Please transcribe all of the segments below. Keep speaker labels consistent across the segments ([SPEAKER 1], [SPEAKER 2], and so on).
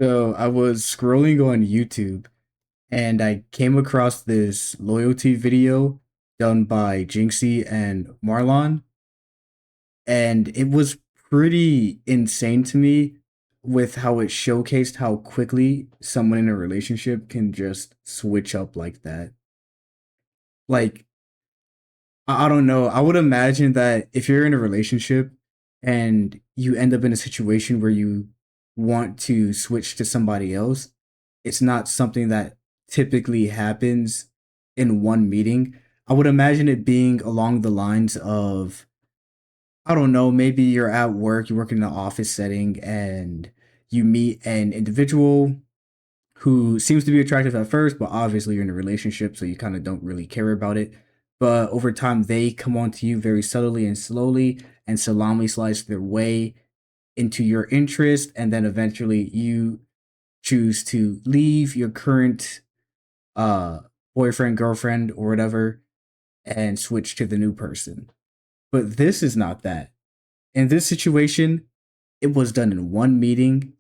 [SPEAKER 1] So I was scrolling on YouTube and I came across this loyalty video done by Jinxie and Marlon, and it was pretty insane to me with how it showcased how quickly someone in a relationship can just switch up like that. Like, I don't know. I would imagine that if you're in a relationship and you end up in a situation where you want to switch to somebody else, it's not something that typically happens in one meeting. I would imagine it being along the lines of, I don't know, maybe you're at work, you work in an office setting, and you meet an individual who seems to be attractive at first, but obviously you're in a relationship, so you kind of don't really care about it. But over time, they come on to you very subtly and slowly, and salami slice their way into your interest, and then eventually you choose to leave your current uh, boyfriend, girlfriend, or whatever, and switch to the new person. But this is not that. In this situation, it was done in one meeting.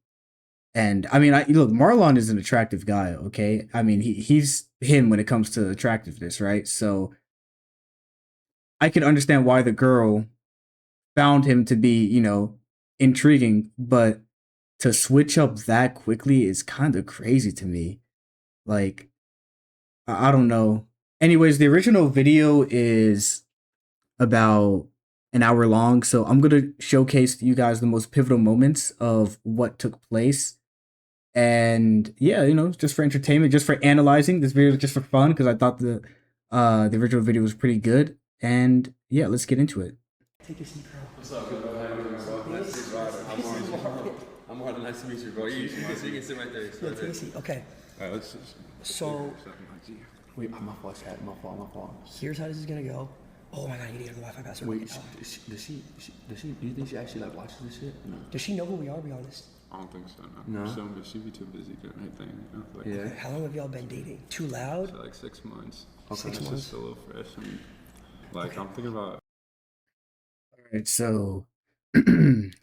[SPEAKER 1] And I mean, look, Marlon is an attractive guy. Okay, I mean, he's him when it comes to attractiveness, right? So I could understand why the girl found him to be, intriguing, but to switch up that quickly is kind of crazy to me. Like, I don't know. Anyways, the original video is about an hour long, so I'm gonna showcase to you guys the most pivotal moments of what took place. And yeah, just for entertainment, just for analyzing this video, just for fun, because I thought the original video was pretty good. And yeah, let's get into it.
[SPEAKER 2] Take a seat, bro.
[SPEAKER 3] What's up? Good morning. How you doing, bro? Nice to meet you. I'm Marlon. I'm Marlon. Nice to meet you, bro. You can sit right there.
[SPEAKER 2] Yeah, take a seat. Okay.
[SPEAKER 3] All right, let's just.
[SPEAKER 2] So,
[SPEAKER 3] Wait, my fault, Chad. My fault. My fault.
[SPEAKER 2] here's how this is gonna go. Oh my god, you need to get the Wi-Fi password.
[SPEAKER 3] Wait,
[SPEAKER 2] right now.
[SPEAKER 3] does she? Do you think she actually like watches this shit? No.
[SPEAKER 2] Does she know who we are? Be honest.
[SPEAKER 4] I don't think so. No.
[SPEAKER 3] No?
[SPEAKER 4] She'd be too busy doing her thing. Like,
[SPEAKER 3] Yeah.
[SPEAKER 2] Okay, how long have y'all been dating? Too loud?
[SPEAKER 4] for like 6 months.
[SPEAKER 3] Okay.
[SPEAKER 2] 6
[SPEAKER 4] It's
[SPEAKER 2] months.
[SPEAKER 4] just a little fresh. And like,
[SPEAKER 2] Okay.
[SPEAKER 4] I'm thinking about.
[SPEAKER 1] All right, so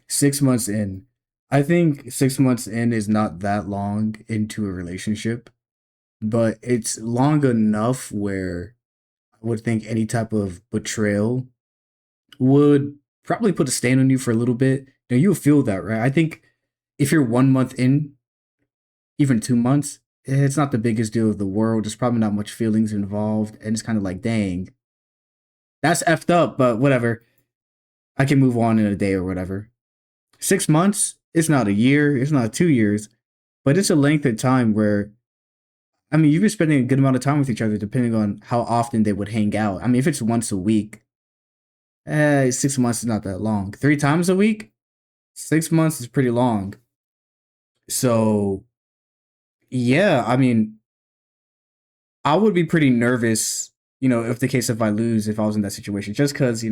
[SPEAKER 1] 6 months in, I think 6 months in is not that long into a relationship, but it's long enough where I would think any type of betrayal would probably put a stain on you for a little bit. Now you'll feel that, right? I think if you're 1 month in, even 2 months, it's not the biggest deal of the world. There's probably not much feelings involved, and it's kind of like, dang, that's effed up, but whatever. I can move on in a day or whatever. 6 months, it's not a year, it's not 2 years, but it's a length of time where, I mean, you've been spending a good amount of time with each other depending on how often they would hang out. I mean, if it's once a week, 6 months is not that long. 3 times a week, 6 months is pretty long. So, yeah, I mean, I would be pretty nervous, if the case if I lose, if I was in that situation, just because, it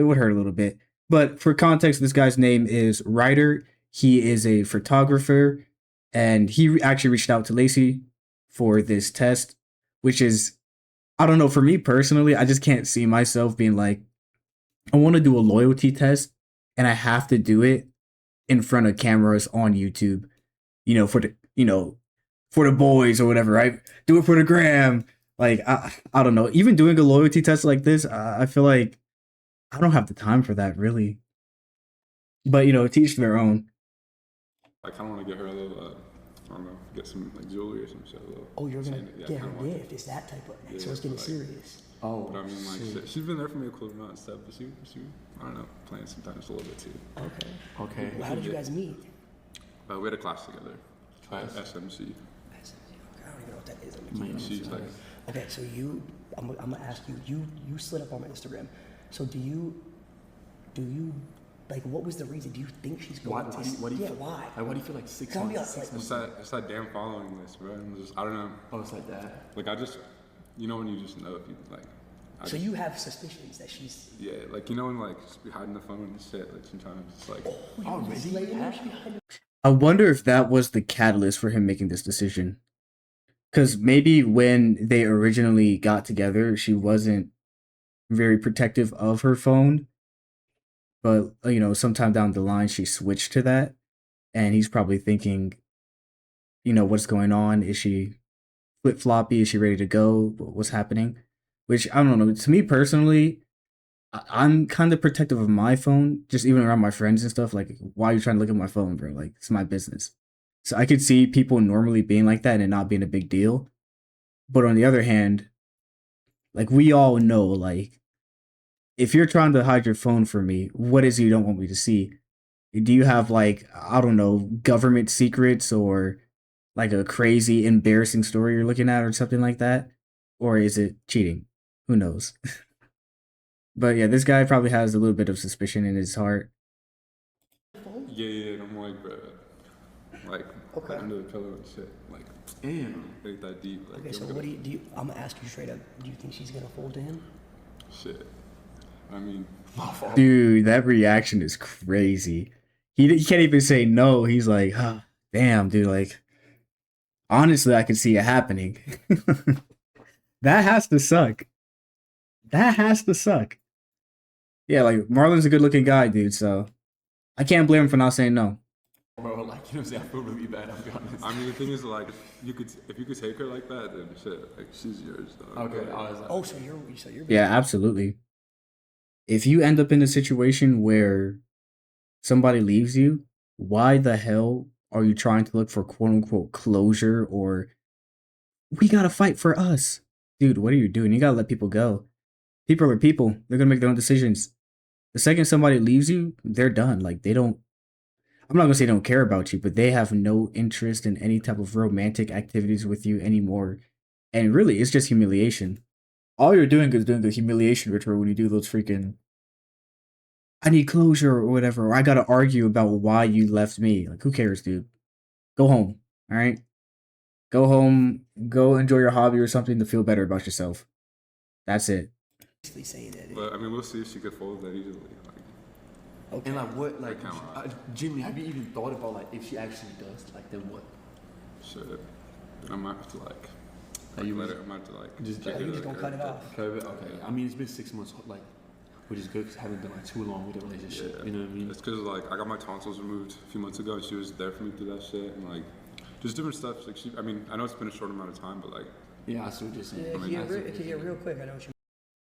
[SPEAKER 1] would hurt a little bit. But for context, this guy's name is Ryder. He is a photographer, and he actually reached out to Lacy for this test, which is, I don't know, for me personally, I just can't see myself being like, I want to do a loyalty test, and I have to do it in front of cameras on YouTube, for the boys or whatever, right? Do it for the gram. Like, I don't know. Even doing a loyalty test like this, I feel like I don't have the time for that really. But teach their own.
[SPEAKER 4] I kind of want to get her a little. I don't know. Get some like jewelry or some shit. A little.
[SPEAKER 2] Oh, you're gonna
[SPEAKER 4] yeah,
[SPEAKER 2] get her
[SPEAKER 4] kinda want
[SPEAKER 2] gift. It's that type of.
[SPEAKER 4] Yeah,
[SPEAKER 2] so it's getting
[SPEAKER 4] like-
[SPEAKER 2] serious.
[SPEAKER 3] Oh.
[SPEAKER 4] But I mean, like, she's been there for me a cool amount and stuff. But she, I don't know, playing sometimes a little bit too.
[SPEAKER 2] Okay.
[SPEAKER 3] Okay.
[SPEAKER 2] Well, how did you guys meet?
[SPEAKER 4] We had a class together.
[SPEAKER 3] Class?
[SPEAKER 4] SMC.
[SPEAKER 2] I don't even know what that is.
[SPEAKER 3] Man,
[SPEAKER 4] She's like,
[SPEAKER 2] Okay, so I'm gonna ask you. You slid up on my Instagram. So do you, like, what was the reason? Do you think she's going to?
[SPEAKER 3] Why do you
[SPEAKER 2] Yeah,
[SPEAKER 3] feel,
[SPEAKER 2] why?
[SPEAKER 3] Like, why do you feel like 6
[SPEAKER 2] Tell me,
[SPEAKER 3] months?
[SPEAKER 2] like,
[SPEAKER 4] it's that damn following list, bro. And just, I don't know.
[SPEAKER 3] Oh, it's like that.
[SPEAKER 4] Like, I just, when you just know if you like.
[SPEAKER 2] So you have suspicions that she's.
[SPEAKER 4] Yeah, like when like just be hiding the phone and shit. Like sometimes it's like.
[SPEAKER 3] Already?
[SPEAKER 1] I wonder if that was the catalyst for him making this decision. Because maybe when they originally got together, she wasn't very protective of her phone. But sometime down the line, she switched to that, and he's probably thinking, what's going on. Is she flip floppy? Is she ready to go? What's happening? Which I don't know. To me personally, I'm kind of protective of my phone, just even around my friends and stuff. Like, why are you trying to look at my phone, bro? Like, it's my business. So I could see people normally being like that and it not being a big deal. But on the other hand, like we all know, like if you're trying to hide your phone from me, what is it you don't want me to see? Do you have like I don't know government secrets or like a crazy embarrassing story you're looking at or something like that, or is it cheating? Who knows? But yeah, this guy probably has a little bit of suspicion in his heart.
[SPEAKER 4] Yeah, yeah, and I'm like, bro, like,
[SPEAKER 2] Okay.
[SPEAKER 4] under the pillow and shit. Like, damn, like that deep. Like,
[SPEAKER 2] Okay, so what do you? I'm gonna ask you straight up. Do you think she's gonna fold to him?
[SPEAKER 4] shit. I mean,
[SPEAKER 1] Dude, that reaction is crazy. He can't even say no. He's like, huh, damn, dude. Like, honestly, I can see it happening. That has to suck. That has to suck. Yeah, like Marlon's a good looking guy, dude. So I can't blame him for not saying no.
[SPEAKER 3] Bro, like, you know what I'm saying? I feel really bad, I'll be honest.
[SPEAKER 4] I mean, the thing is, like, if you could take her like that, then shit, like, she's yours. Dog.
[SPEAKER 3] Okay, I was like,
[SPEAKER 2] Oh, so you're
[SPEAKER 1] Yeah, absolutely. If you end up in a situation where somebody leaves you, why the hell are you trying to look for quote unquote closure or we gotta fight for us? Dude, what are you doing? You gotta let people go. People are people. They're gonna make their own decisions. The second somebody leaves you, they're done. Like they don't I'm not gonna say they don't care about you, but they have no interest in any type of romantic activities with you anymore. And really, it's just humiliation. All you're doing is doing the humiliation ritual when you do those freaking I need closure or whatever, or I gotta argue about why you left me. Like, who cares, dude? Go home. All right? Go home, go enjoy your hobby or something to feel better about yourself. That's it.
[SPEAKER 2] basically saying that.
[SPEAKER 4] But I mean, we'll see if she could fold that easily. Like,
[SPEAKER 2] Okay.
[SPEAKER 3] and like what, like,
[SPEAKER 4] Come on.
[SPEAKER 3] Jimmy, have you even thought about like if she actually does, like, then what?
[SPEAKER 4] shit. I might have to like,
[SPEAKER 3] Are you
[SPEAKER 4] let her. I might have to like,
[SPEAKER 3] Just-
[SPEAKER 4] check
[SPEAKER 2] Are you
[SPEAKER 4] it
[SPEAKER 2] just
[SPEAKER 4] out,
[SPEAKER 2] gonna cut it off?
[SPEAKER 3] Okay. I mean, it's been 6 months, like, which is good because haven't been like too long with the relationship.
[SPEAKER 4] Yeah.
[SPEAKER 3] You know what I mean?
[SPEAKER 4] It's because like I got my tonsils removed a few months ago. And she was there for me through that shit and like just different stuff. Like I mean, I know it's been a short amount of time, but like,
[SPEAKER 3] Yeah, I see what you're saying.
[SPEAKER 2] Yeah,
[SPEAKER 3] I mean,
[SPEAKER 2] yeah,
[SPEAKER 3] I see what you're saying.
[SPEAKER 2] real quick. I know what you.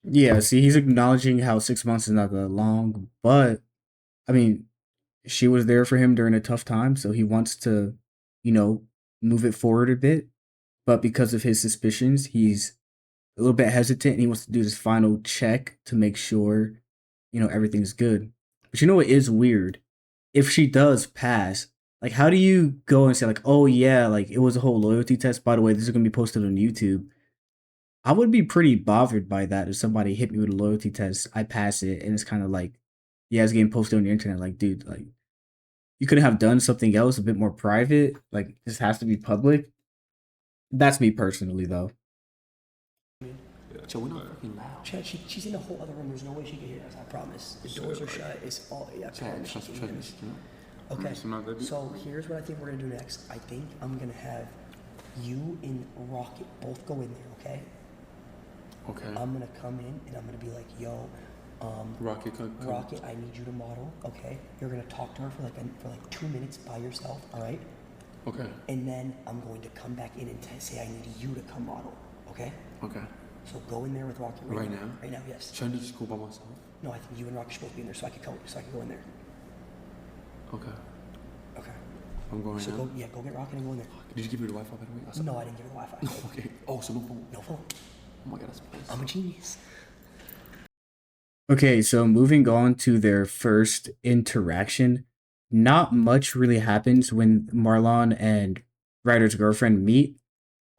[SPEAKER 1] Yeah, see, he's acknowledging how 6 months is not that long, but I mean, she was there for him during a tough time, so he wants to, you know, move it forward a bit. But because of his suspicions, he's a little bit hesitant and he wants to do this final check to make sure, everything's good. But you know what is weird? If she does pass, like how do you go and say like, "Oh yeah, like it was a whole loyalty test. By the way, this is going to be posted on YouTube." I would be pretty bothered by that if somebody hit me with a loyalty test, I pass it, and it's kind of like, yeah, it's getting posted on the internet. Like, dude, like you could have done something else a bit more private. Like, this has to be public. That's me personally, though.
[SPEAKER 3] So we're not fucking loud.
[SPEAKER 2] She's in a whole other room. There's no way she can hear us. I promise. The doors are shut. It's all. Yeah, I promise she can hear
[SPEAKER 3] me.
[SPEAKER 2] us.
[SPEAKER 3] You know?
[SPEAKER 2] Okay.
[SPEAKER 4] So not that deep.
[SPEAKER 2] So here's what I think we're gonna do next. I think I'm gonna have you and Rocket both go in there. Okay.
[SPEAKER 3] Okay.
[SPEAKER 2] I'm gonna come in and I'm gonna be like, yo,
[SPEAKER 3] Rocket, come.
[SPEAKER 2] Rocket, I need you to model. Okay. You're gonna talk to her for like 2 minutes by yourself. All right.
[SPEAKER 3] Okay.
[SPEAKER 2] And then I'm going to come back in and say I need you to come model. Okay.
[SPEAKER 3] Okay.
[SPEAKER 2] So go in there with Rocket
[SPEAKER 3] Right now?
[SPEAKER 2] Right now, yes.
[SPEAKER 3] Should I do school by myself?
[SPEAKER 2] No, I think you and Rocket should both be in there so I can go in there.
[SPEAKER 3] Okay.
[SPEAKER 2] Okay.
[SPEAKER 3] I'm going
[SPEAKER 2] So
[SPEAKER 3] now.
[SPEAKER 2] go get Rocket and go in there.
[SPEAKER 3] Did you give me the Wi-Fi by the way? I said-
[SPEAKER 2] No, I didn't give her the Wi-Fi.
[SPEAKER 3] Okay. Oh, so no phone.
[SPEAKER 2] No phone.
[SPEAKER 3] Oh my god, that's nice.
[SPEAKER 2] I'm a genius.
[SPEAKER 1] Okay, so moving on to their first interaction, not much really happens when Marlon and Ryder's girlfriend meet.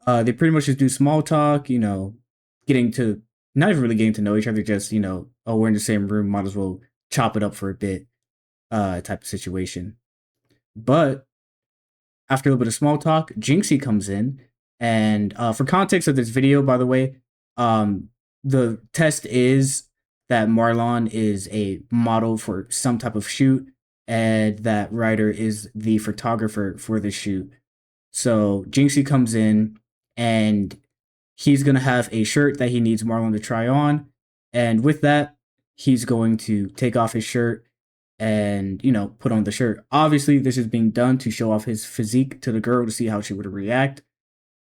[SPEAKER 1] They pretty much just do small talk, getting to not even really getting to know each other, just, oh, we're in the same room, might as well chop it up for a bit, type of situation. But after a little bit of small talk, Jinxie comes in, and for context of this video, by the way, the test is that Marlon is a model for some type of shoot, and that Ryder is the photographer for the shoot. So Jinxie comes in, and he's gonna have a shirt that he needs Marlon to try on, and with that, he's going to take off his shirt and put on the shirt. Obviously, this is being done to show off his physique to the girl to see how she would react.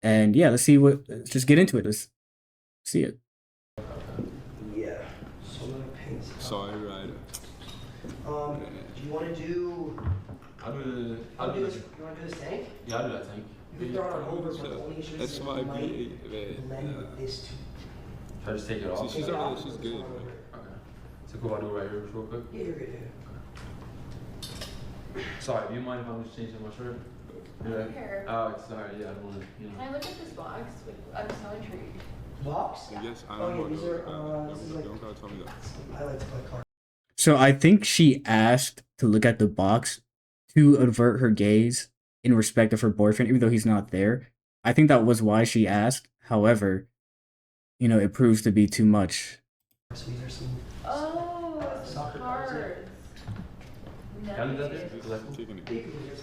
[SPEAKER 1] And yeah, let's just get into it. Let's see it.
[SPEAKER 2] Yeah. So I'm gonna paint some.
[SPEAKER 4] Sorry, right.
[SPEAKER 2] Do you want to do?
[SPEAKER 3] I'll do
[SPEAKER 2] this. You want to do this tank?
[SPEAKER 3] Yeah, I'll do that thing.
[SPEAKER 2] You can throw it on over, but the only issue is
[SPEAKER 4] That's
[SPEAKER 2] that
[SPEAKER 4] why
[SPEAKER 2] you might
[SPEAKER 4] we.
[SPEAKER 2] blend this too.
[SPEAKER 3] Should I just take it off?
[SPEAKER 4] She's already, she's good.
[SPEAKER 3] Okay. So cool, I'll do it right here real quick.
[SPEAKER 2] Yeah, you're good.
[SPEAKER 3] Sorry, do you mind if I'm just changing my shirt? Yeah.
[SPEAKER 5] Here.
[SPEAKER 3] Oh, sorry, yeah, I don't want to,
[SPEAKER 5] Can I look at this box? I'm so intrigued.
[SPEAKER 2] Box?
[SPEAKER 4] Yes, I
[SPEAKER 2] Oh,
[SPEAKER 4] don't
[SPEAKER 2] yeah,
[SPEAKER 4] want
[SPEAKER 2] these
[SPEAKER 4] to.
[SPEAKER 2] are, this is like-
[SPEAKER 4] Don't gotta tell me that.
[SPEAKER 2] I like to play cards.
[SPEAKER 1] So I think she asked to look at the box to avert her gaze in respect of her boyfriend, even though he's not there. I think that was why she asked. However, it proves to be too much.
[SPEAKER 2] So these are some.
[SPEAKER 5] Oh, it's
[SPEAKER 2] Soccer
[SPEAKER 5] cards.
[SPEAKER 2] cards,
[SPEAKER 5] Nice.
[SPEAKER 3] Can I do that there?
[SPEAKER 4] Just kicking it.
[SPEAKER 2] You can do this.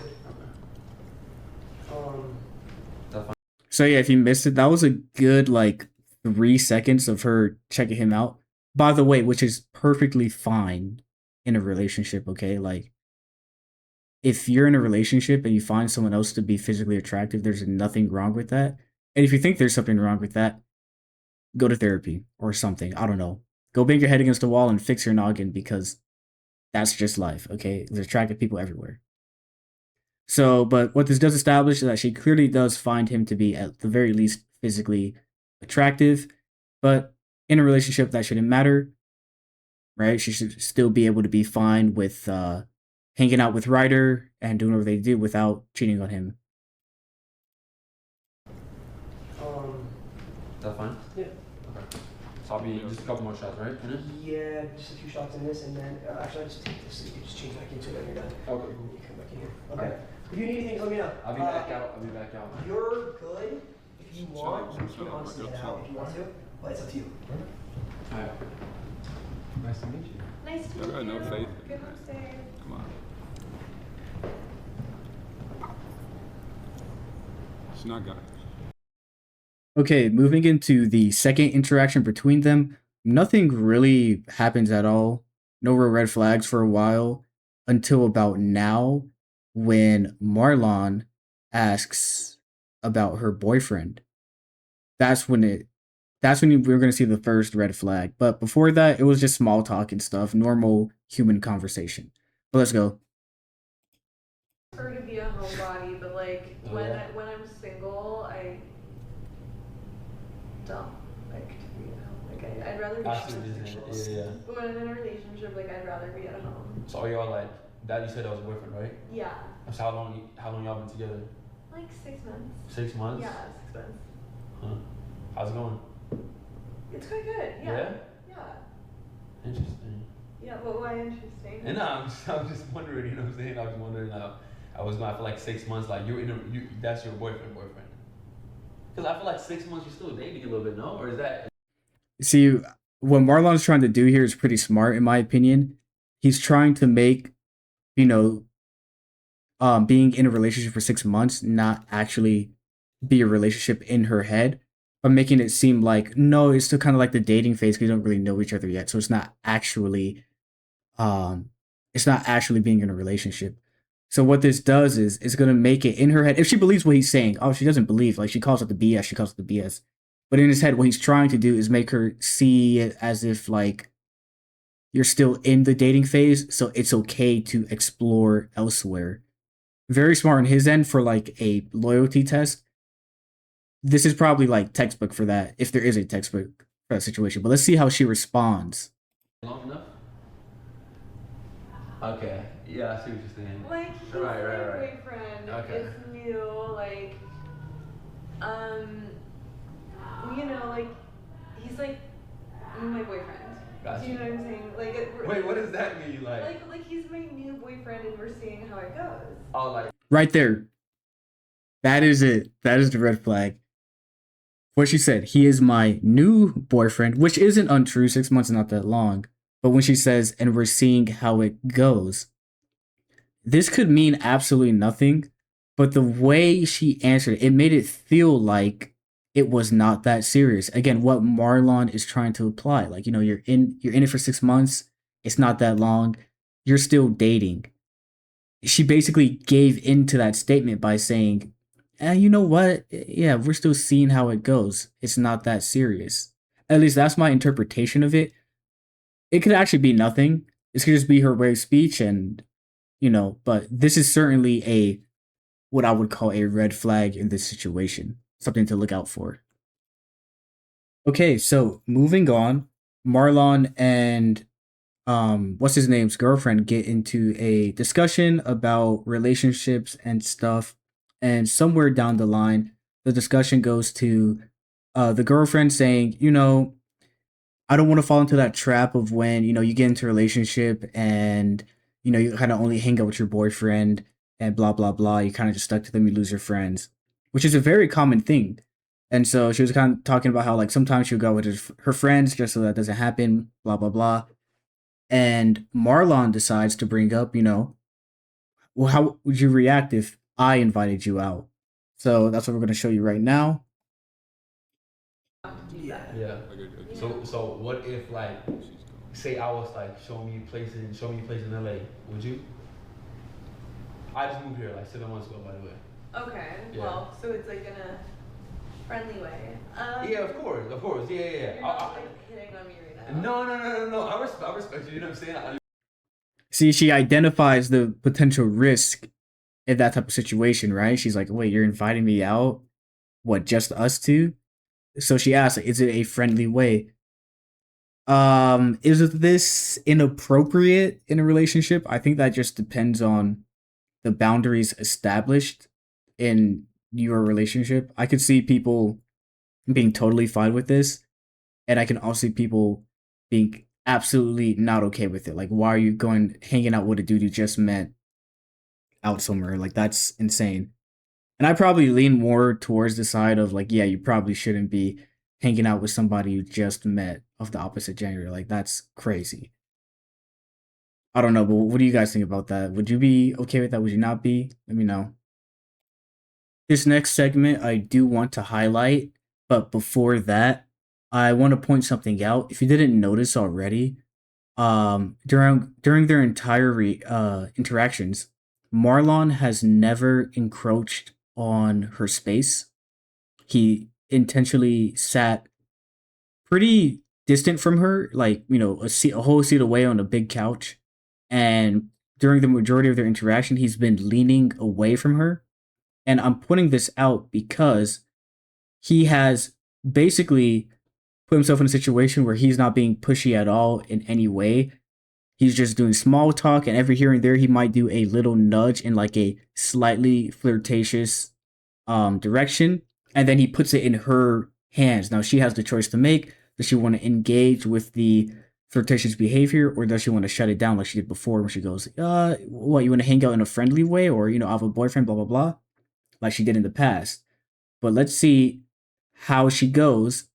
[SPEAKER 1] So yeah, if you missed it, that was a good 3 seconds of her checking him out. By the way, which is perfectly fine in a relationship, okay? Like, if you're in a relationship and you find someone else to be physically attractive, there's nothing wrong with that. And if you think there's something wrong with that, go to therapy or something. I don't know. Go bang your head against the wall and fix your noggin, because that's just life, okay? There's attractive people everywhere. So, but what this does establish is that she clearly does find him to be, at the very least, physically attractive. But in a relationship, that shouldn't matter, right? She should still be able to be fine with hanging out with Ryder and doing whatever they do without cheating on him.
[SPEAKER 3] Is that fine?
[SPEAKER 2] Yeah.
[SPEAKER 3] Okay. So I'll be just a couple more shots, right? In it?
[SPEAKER 2] Yeah, just a few shots in this, and then actually I just take this so you can just change back into it when you're done.
[SPEAKER 3] Okay.
[SPEAKER 2] You come back in here. Okay.
[SPEAKER 3] Alright.
[SPEAKER 2] If you need anything, let me know.
[SPEAKER 3] I'll be back out. I'll be back out.
[SPEAKER 2] You're good. If you want, you can honestly
[SPEAKER 4] Chill.
[SPEAKER 2] head out if you want to, but it's up to you.
[SPEAKER 3] Alright. Nice to meet you.
[SPEAKER 5] Nice to
[SPEAKER 4] I
[SPEAKER 5] meet
[SPEAKER 4] got
[SPEAKER 5] you.
[SPEAKER 4] no faith.
[SPEAKER 5] Good upstairs.
[SPEAKER 4] Come on. She's not got it.
[SPEAKER 1] Okay, moving into the second interaction between them, nothing really happens at all. No real red flags for a while until about now, when Marlon asks about her boyfriend. That's when we're gonna see the first red flag. But before that, it was just small talk and stuff, normal human conversation. But let's go.
[SPEAKER 5] Prefer to be a homebody, but when I'm single, I don't like to be at home. I'd rather be
[SPEAKER 3] Yeah.
[SPEAKER 5] But when I'm in a relationship, I'd rather be at home.
[SPEAKER 3] So are y'all like that? You said that was a boyfriend, right?
[SPEAKER 5] Yeah.
[SPEAKER 3] So how long y'all been together?
[SPEAKER 5] 6 months.
[SPEAKER 3] 6 months.
[SPEAKER 5] Yeah, 6 months.
[SPEAKER 3] Huh. How's it going?
[SPEAKER 5] It's quite good. Yeah. Yeah.
[SPEAKER 3] Interesting.
[SPEAKER 5] Yeah. But why interesting?
[SPEAKER 3] And I'm just wondering. You know what I'm saying? I was wondering. I was going for 6 months. Like that's your boyfriend. Because I feel like 6 months you're still dating a little bit, no? Or is that?
[SPEAKER 1] See, what Marlon's trying to do here is pretty smart, in my opinion. He's trying to make, being in a relationship for 6 months not actually be a relationship in her head, but making it seem like, no, it's still kind of like the dating phase because you don't really know each other yet. So it's not actually being in a relationship. So what this does is it's gonna make it in her head. If she believes what he's saying, she doesn't believe. She calls it the BS. She calls it the BS. But in his head, what he's trying to do is make her see it as if you're still in the dating phase, so it's okay to explore elsewhere. Very smart on his end for a loyalty test. This is probably textbook for that, if there is a textbook for that situation. But let's see how she responds.
[SPEAKER 3] Long enough? Okay. Yeah, I see what you're saying.
[SPEAKER 5] He's
[SPEAKER 3] Right.
[SPEAKER 5] my boyfriend.
[SPEAKER 3] Okay.
[SPEAKER 5] It's new. He's my boyfriend.
[SPEAKER 3] Gotcha.
[SPEAKER 5] Do you know what I'm saying?
[SPEAKER 3] Wait, what does that mean?
[SPEAKER 5] He's my new boyfriend, and we're seeing how it goes.
[SPEAKER 3] Oh,
[SPEAKER 1] Right there. That is it. That is the red flag. What she said, he is my new boyfriend, which isn't untrue. 6 months is not that long. But when she says, and we're seeing how it goes, this could mean absolutely nothing. But the way she answered it, it made it feel like it was not that serious. Again, what Marlon is trying to apply, you're in it for 6 months. It's not that long. you're still dating. She basically gave into that statement by saying, you know what? Yeah, we're still seeing how it goes. It's not that serious. At least that's my interpretation of it. It could actually be nothing. This could just be her way of speech, and but this is certainly a what I would call a red flag in this situation. Something to look out for. Okay, so moving on, Marlon and what's his name's girlfriend get into a discussion about relationships and stuff, and somewhere down the line the discussion goes to the girlfriend saying, I don't want to fall into that trap of when you get into a relationship and you kind of only hang out with your boyfriend and blah blah blah, you kind of just stuck to them, you lose your friends, which is a very common thing. And so she was kind of talking about how like sometimes she'll go with her friends just so that doesn't happen, blah blah blah. And Marlon decides to bring up, well, how would you react if I invited you out? So that's what we're going to show you right now.
[SPEAKER 2] Yeah.
[SPEAKER 3] Yeah. So what if like say I was like show me a place in LA, would you? I just moved here like 7 months ago, by the way.
[SPEAKER 5] Okay.
[SPEAKER 3] Yeah.
[SPEAKER 5] Well, so it's like in a friendly way.
[SPEAKER 3] Yeah, of course, yeah.
[SPEAKER 5] You're not like hitting on me right now.
[SPEAKER 3] No. I respect you. You know what I'm saying?
[SPEAKER 1] See, she identifies the potential risk in that type of situation, right? She's like, wait, you're inviting me out? What, just us two? So she asks, like, is it a friendly way? Is this inappropriate in a relationship? I think that just depends on the boundaries established in your relationship. I could see people being totally fine with this, and I can also see people being absolutely not okay with it. Like, why are you going hanging out with a dude you just met out somewhere? Like, that's insane. And I probably lean more towards the side of like, yeah, you probably shouldn't be hanging out with somebody you just met of the opposite gender. Like, that's crazy. I don't know, but what do you guys think about that? Would you be okay with that? Would you not be? Let me know. This next segment I do want to highlight, but before that, I want to point something out. If you didn't notice already, during their entire interactions, Marlon has never encroached on her space. He intentionally sat pretty distant from her, like a whole seat away on a big couch, and during the majority of their interaction, he's been leaning away from her. And I'm putting this out because he has basically put himself in a situation where he's not being pushy at all in any way. He's just doing small talk, and every here and there, he might do a little nudge in like a slightly flirtatious direction, and then he puts it in her hands. Now she has the choice to make. Does she want to engage with the flirtatious behavior, or does she want to shut it down like she did before when she goes, what, you want to hang out in a friendly way, or I have a boyfriend, blah blah blah, like she did in the past. But let's see how she goes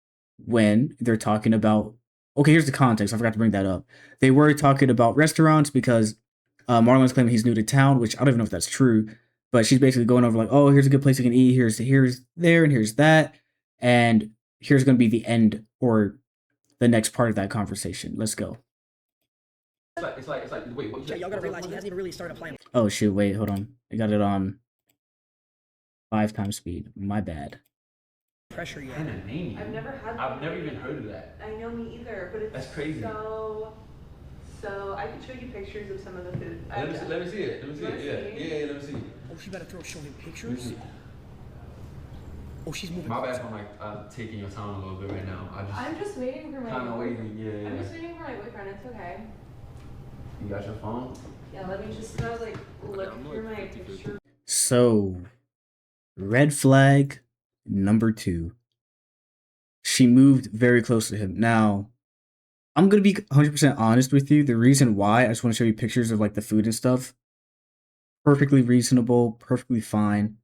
[SPEAKER 1] when they're talking about. Okay, here's the context. I forgot to bring that up. They were talking about restaurants because Marlon's claiming he's new to town, which I don't even know if that's true. But she's basically going over like, oh, here's a good place you can eat. Here's there and here's that, and here's going to be the end or the next part of that conversation. Let's go.
[SPEAKER 3] It's like wait, what?
[SPEAKER 2] Yeah, y'all gotta realize he hasn't even really started playing.
[SPEAKER 1] Oh shoot, wait, hold on. I got it on 5 times speed. My bad.
[SPEAKER 2] Pressure yet.
[SPEAKER 3] Kind of name.
[SPEAKER 5] I've never had.
[SPEAKER 3] I've never even heard of that.
[SPEAKER 5] I know, me either, but it's
[SPEAKER 3] That's crazy.
[SPEAKER 5] So I can show you pictures of some of the food.
[SPEAKER 3] Let me see it. Let me see it.
[SPEAKER 5] You wanna
[SPEAKER 3] Yeah. Let me see.
[SPEAKER 2] Oh, she better show him
[SPEAKER 3] Let me
[SPEAKER 2] pictures.
[SPEAKER 3] see.
[SPEAKER 2] Oh, she's moving.
[SPEAKER 3] My bad for like taking your time a little bit right now.
[SPEAKER 5] I'm just waiting for my.
[SPEAKER 3] Kind of waiting. Yeah.
[SPEAKER 5] I'm just waiting for my boyfriend. It's okay.
[SPEAKER 3] You got your phone?
[SPEAKER 5] Yeah, let me just like look through my picture.
[SPEAKER 1] So, red flag number 2. She moved very close to him. Now, I'm going to be 100% honest with you. The reason why I just want to show you pictures of like the food and stuff, perfectly reasonable, perfectly fine.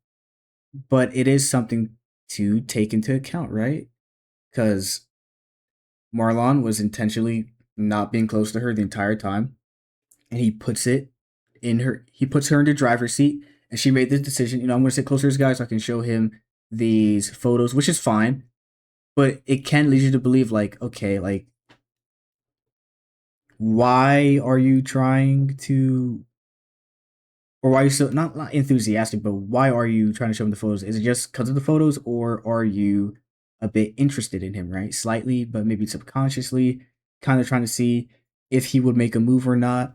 [SPEAKER 1] But it is something to take into account, right? Because Marlon was intentionally not being close to her the entire time. And he puts her in the driver's seat, and she made the decision, I'm gonna sit closer to this guy so I can show him these photos, which is fine. But it can lead you to believe like, okay, like why are you trying to, or why are you so not enthusiastic, but why are you trying to show him the photos? Is it just because of the photos, or are you a bit interested in him, right? Slightly, but maybe subconsciously, kind of trying to see if he would make a move or not.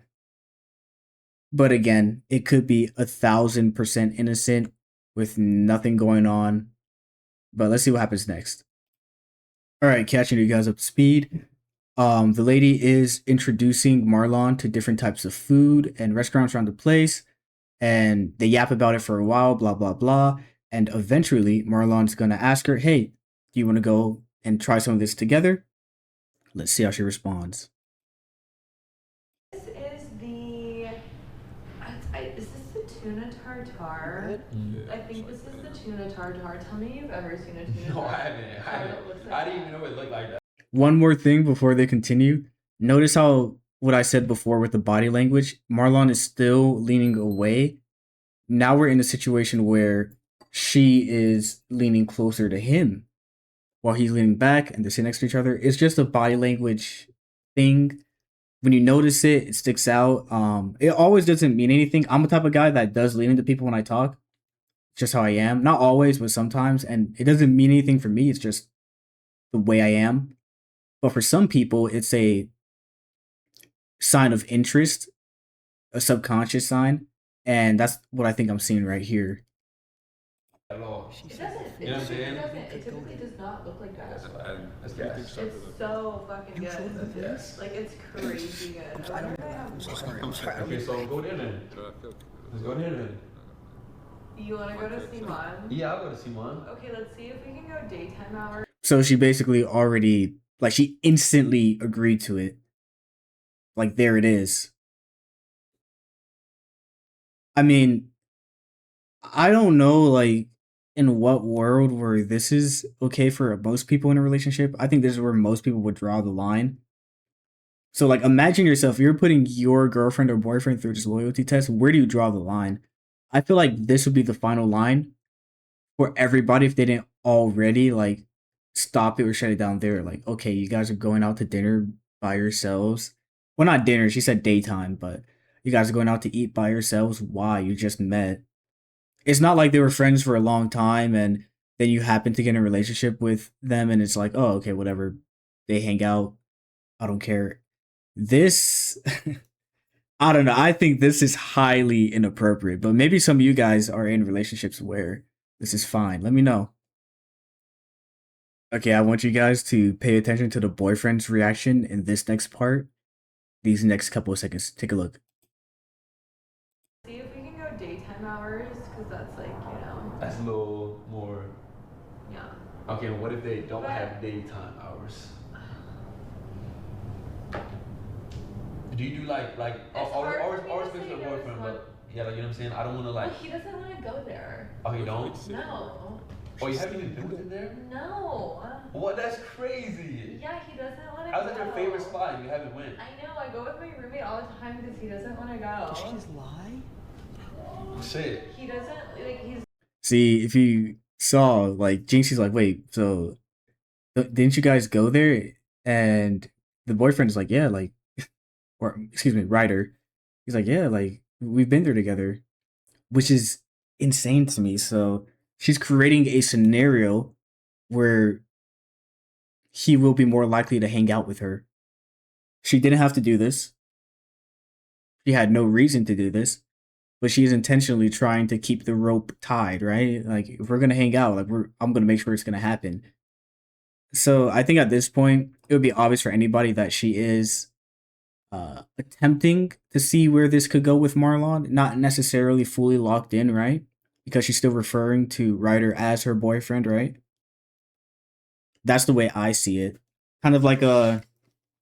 [SPEAKER 1] But again, it could be 1,000% innocent with nothing going on. But let's see what happens next. All right, catching you guys up to speed. The lady is introducing Marlon to different types of food and restaurants around the place, and they yap about it for a while, blah blah blah. And eventually, Marlon's gonna ask her, "Hey, do you want to go and try some of this together?" Let's see how she responds.
[SPEAKER 5] This is the. Is this the tuna tartare? I think this is the tuna tartare. Tell me you've ever seen a tuna
[SPEAKER 3] No, I
[SPEAKER 5] tartare.
[SPEAKER 3] haven't. I
[SPEAKER 5] Oh,
[SPEAKER 3] haven't.
[SPEAKER 5] it looks like
[SPEAKER 3] I didn't
[SPEAKER 5] that.
[SPEAKER 3] even know it looked like that.
[SPEAKER 1] One more thing before they continue. Notice how what I said before with the body language. Marlon is still leaning away. Now we're in a situation where she is leaning closer to him while he's leaning back and they're sitting next to each other. It's just a body language thing. When you notice it, it sticks out. It always doesn't mean anything. I'm the type of guy that does lean into people when I talk. Just how I am. Not always, but sometimes. And it doesn't mean anything for me. It's just the way I am. But for some people, it's a sign of interest, a subconscious sign. And that's what I think I'm seeing right here.
[SPEAKER 3] At all.
[SPEAKER 2] She
[SPEAKER 5] It
[SPEAKER 2] said
[SPEAKER 5] doesn't.
[SPEAKER 2] the
[SPEAKER 5] It
[SPEAKER 3] You know what I'm
[SPEAKER 5] typically
[SPEAKER 3] saying?
[SPEAKER 5] doesn't. It typically does not look like that.
[SPEAKER 3] That's what I. That's
[SPEAKER 4] What do you think
[SPEAKER 3] gas.
[SPEAKER 4] started
[SPEAKER 5] It's
[SPEAKER 4] it?
[SPEAKER 5] so fucking
[SPEAKER 2] You showed
[SPEAKER 5] good.
[SPEAKER 2] the
[SPEAKER 3] Yes.
[SPEAKER 5] Like it's crazy good.
[SPEAKER 2] I'm sorry, I don't laugh. I'm so sorry. I'm sorry. I don't
[SPEAKER 3] Okay,
[SPEAKER 2] mean-
[SPEAKER 3] so go there then.
[SPEAKER 4] But I feel
[SPEAKER 3] Let's go there then.
[SPEAKER 5] You want to go to Simon?
[SPEAKER 3] Yeah, I'll go to Simon.
[SPEAKER 5] Okay, let's see if we can go daytime hours.
[SPEAKER 1] So she basically already, like, she instantly agreed to it. Like, there it is. I mean, I don't know, like, in what world where this is okay for most people in a relationship. I think this is where most people would draw the line. So, like, imagine yourself, you're putting your girlfriend or boyfriend through this loyalty test. Where do you draw the line? I feel like this would be the final line for everybody if they didn't already, like, stop it or shut it down there. Like, okay, you guys are going out to dinner by yourselves. Well, not dinner, she said daytime, but you guys are going out to eat by yourselves. Why? You just met. It's not like they were friends for a long time and then you happen to get in a relationship with them and it's like, oh, okay, whatever. They hang out. I don't care. This, I don't know. I think this is highly inappropriate, but maybe some of you guys are in relationships where this is fine. Let me know. Okay, I want you guys to pay attention to the boyfriend's reaction in this next part. These next couple of seconds. Take a look.
[SPEAKER 5] See if we can go daytime hours, because that's like,
[SPEAKER 3] That's a little more.
[SPEAKER 5] yeah.
[SPEAKER 3] Okay, what if they don't have daytime hours? Do you do like
[SPEAKER 5] hard for me
[SPEAKER 3] always
[SPEAKER 5] to
[SPEAKER 3] fix
[SPEAKER 5] say
[SPEAKER 3] your
[SPEAKER 5] no to
[SPEAKER 3] boyfriend,
[SPEAKER 5] someone.
[SPEAKER 3] but yeah, like you know what I'm saying? I don't want to
[SPEAKER 5] Well,
[SPEAKER 3] like.
[SPEAKER 5] he doesn't want to go there.
[SPEAKER 3] Oh, you don't?
[SPEAKER 5] No.
[SPEAKER 3] Oh, you haven't even been with him there?
[SPEAKER 5] No.
[SPEAKER 3] What? That's crazy.
[SPEAKER 5] Yeah, he doesn't want to go.
[SPEAKER 3] How's that your favorite spot? You haven't went.
[SPEAKER 5] I know, I go with my roommate all the time because he doesn't want to go.
[SPEAKER 2] Did she just lie?
[SPEAKER 3] Shit.
[SPEAKER 5] He doesn't, like, he's
[SPEAKER 1] See, if you saw, like, Jinxie's like, wait, so didn't you guys go there? And the boyfriend's like, yeah, like, or excuse me, Ryder. He's like, yeah, like, we've been there together, which is insane to me. So she's creating a scenario where he will be more likely to hang out with her. She didn't have to do this. She had no reason to do this, but she's intentionally trying to keep the rope tied, right? Like, if we're gonna hang out, like, I'm gonna make sure it's gonna happen. So I think at this point, it would be obvious for anybody that she is attempting to see where this could go with Marlon, not necessarily fully locked in, right? Because she's still referring to Ryder as her boyfriend, right? That's the way I see it. Kind of like a,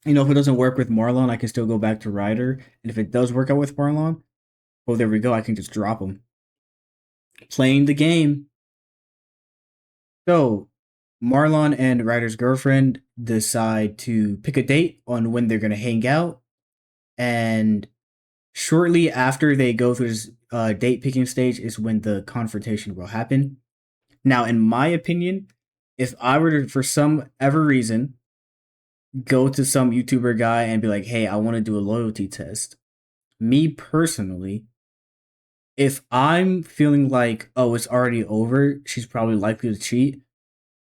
[SPEAKER 1] if it doesn't work with Marlon, I can still go back to Ryder. And if it does work out with Marlon, well, there we go. I can just drop him. Playing the game. So, Marlon and Ryder's girlfriend decide to pick a date on when they're going to hang out. And shortly after they go through this date picking stage is when the confrontation will happen. Now, in my opinion, if I were to, for some ever reason, go to some YouTuber guy and be like, hey, I want to do a loyalty test. Me personally, if I'm feeling like, oh, it's already over, she's probably likely to cheat,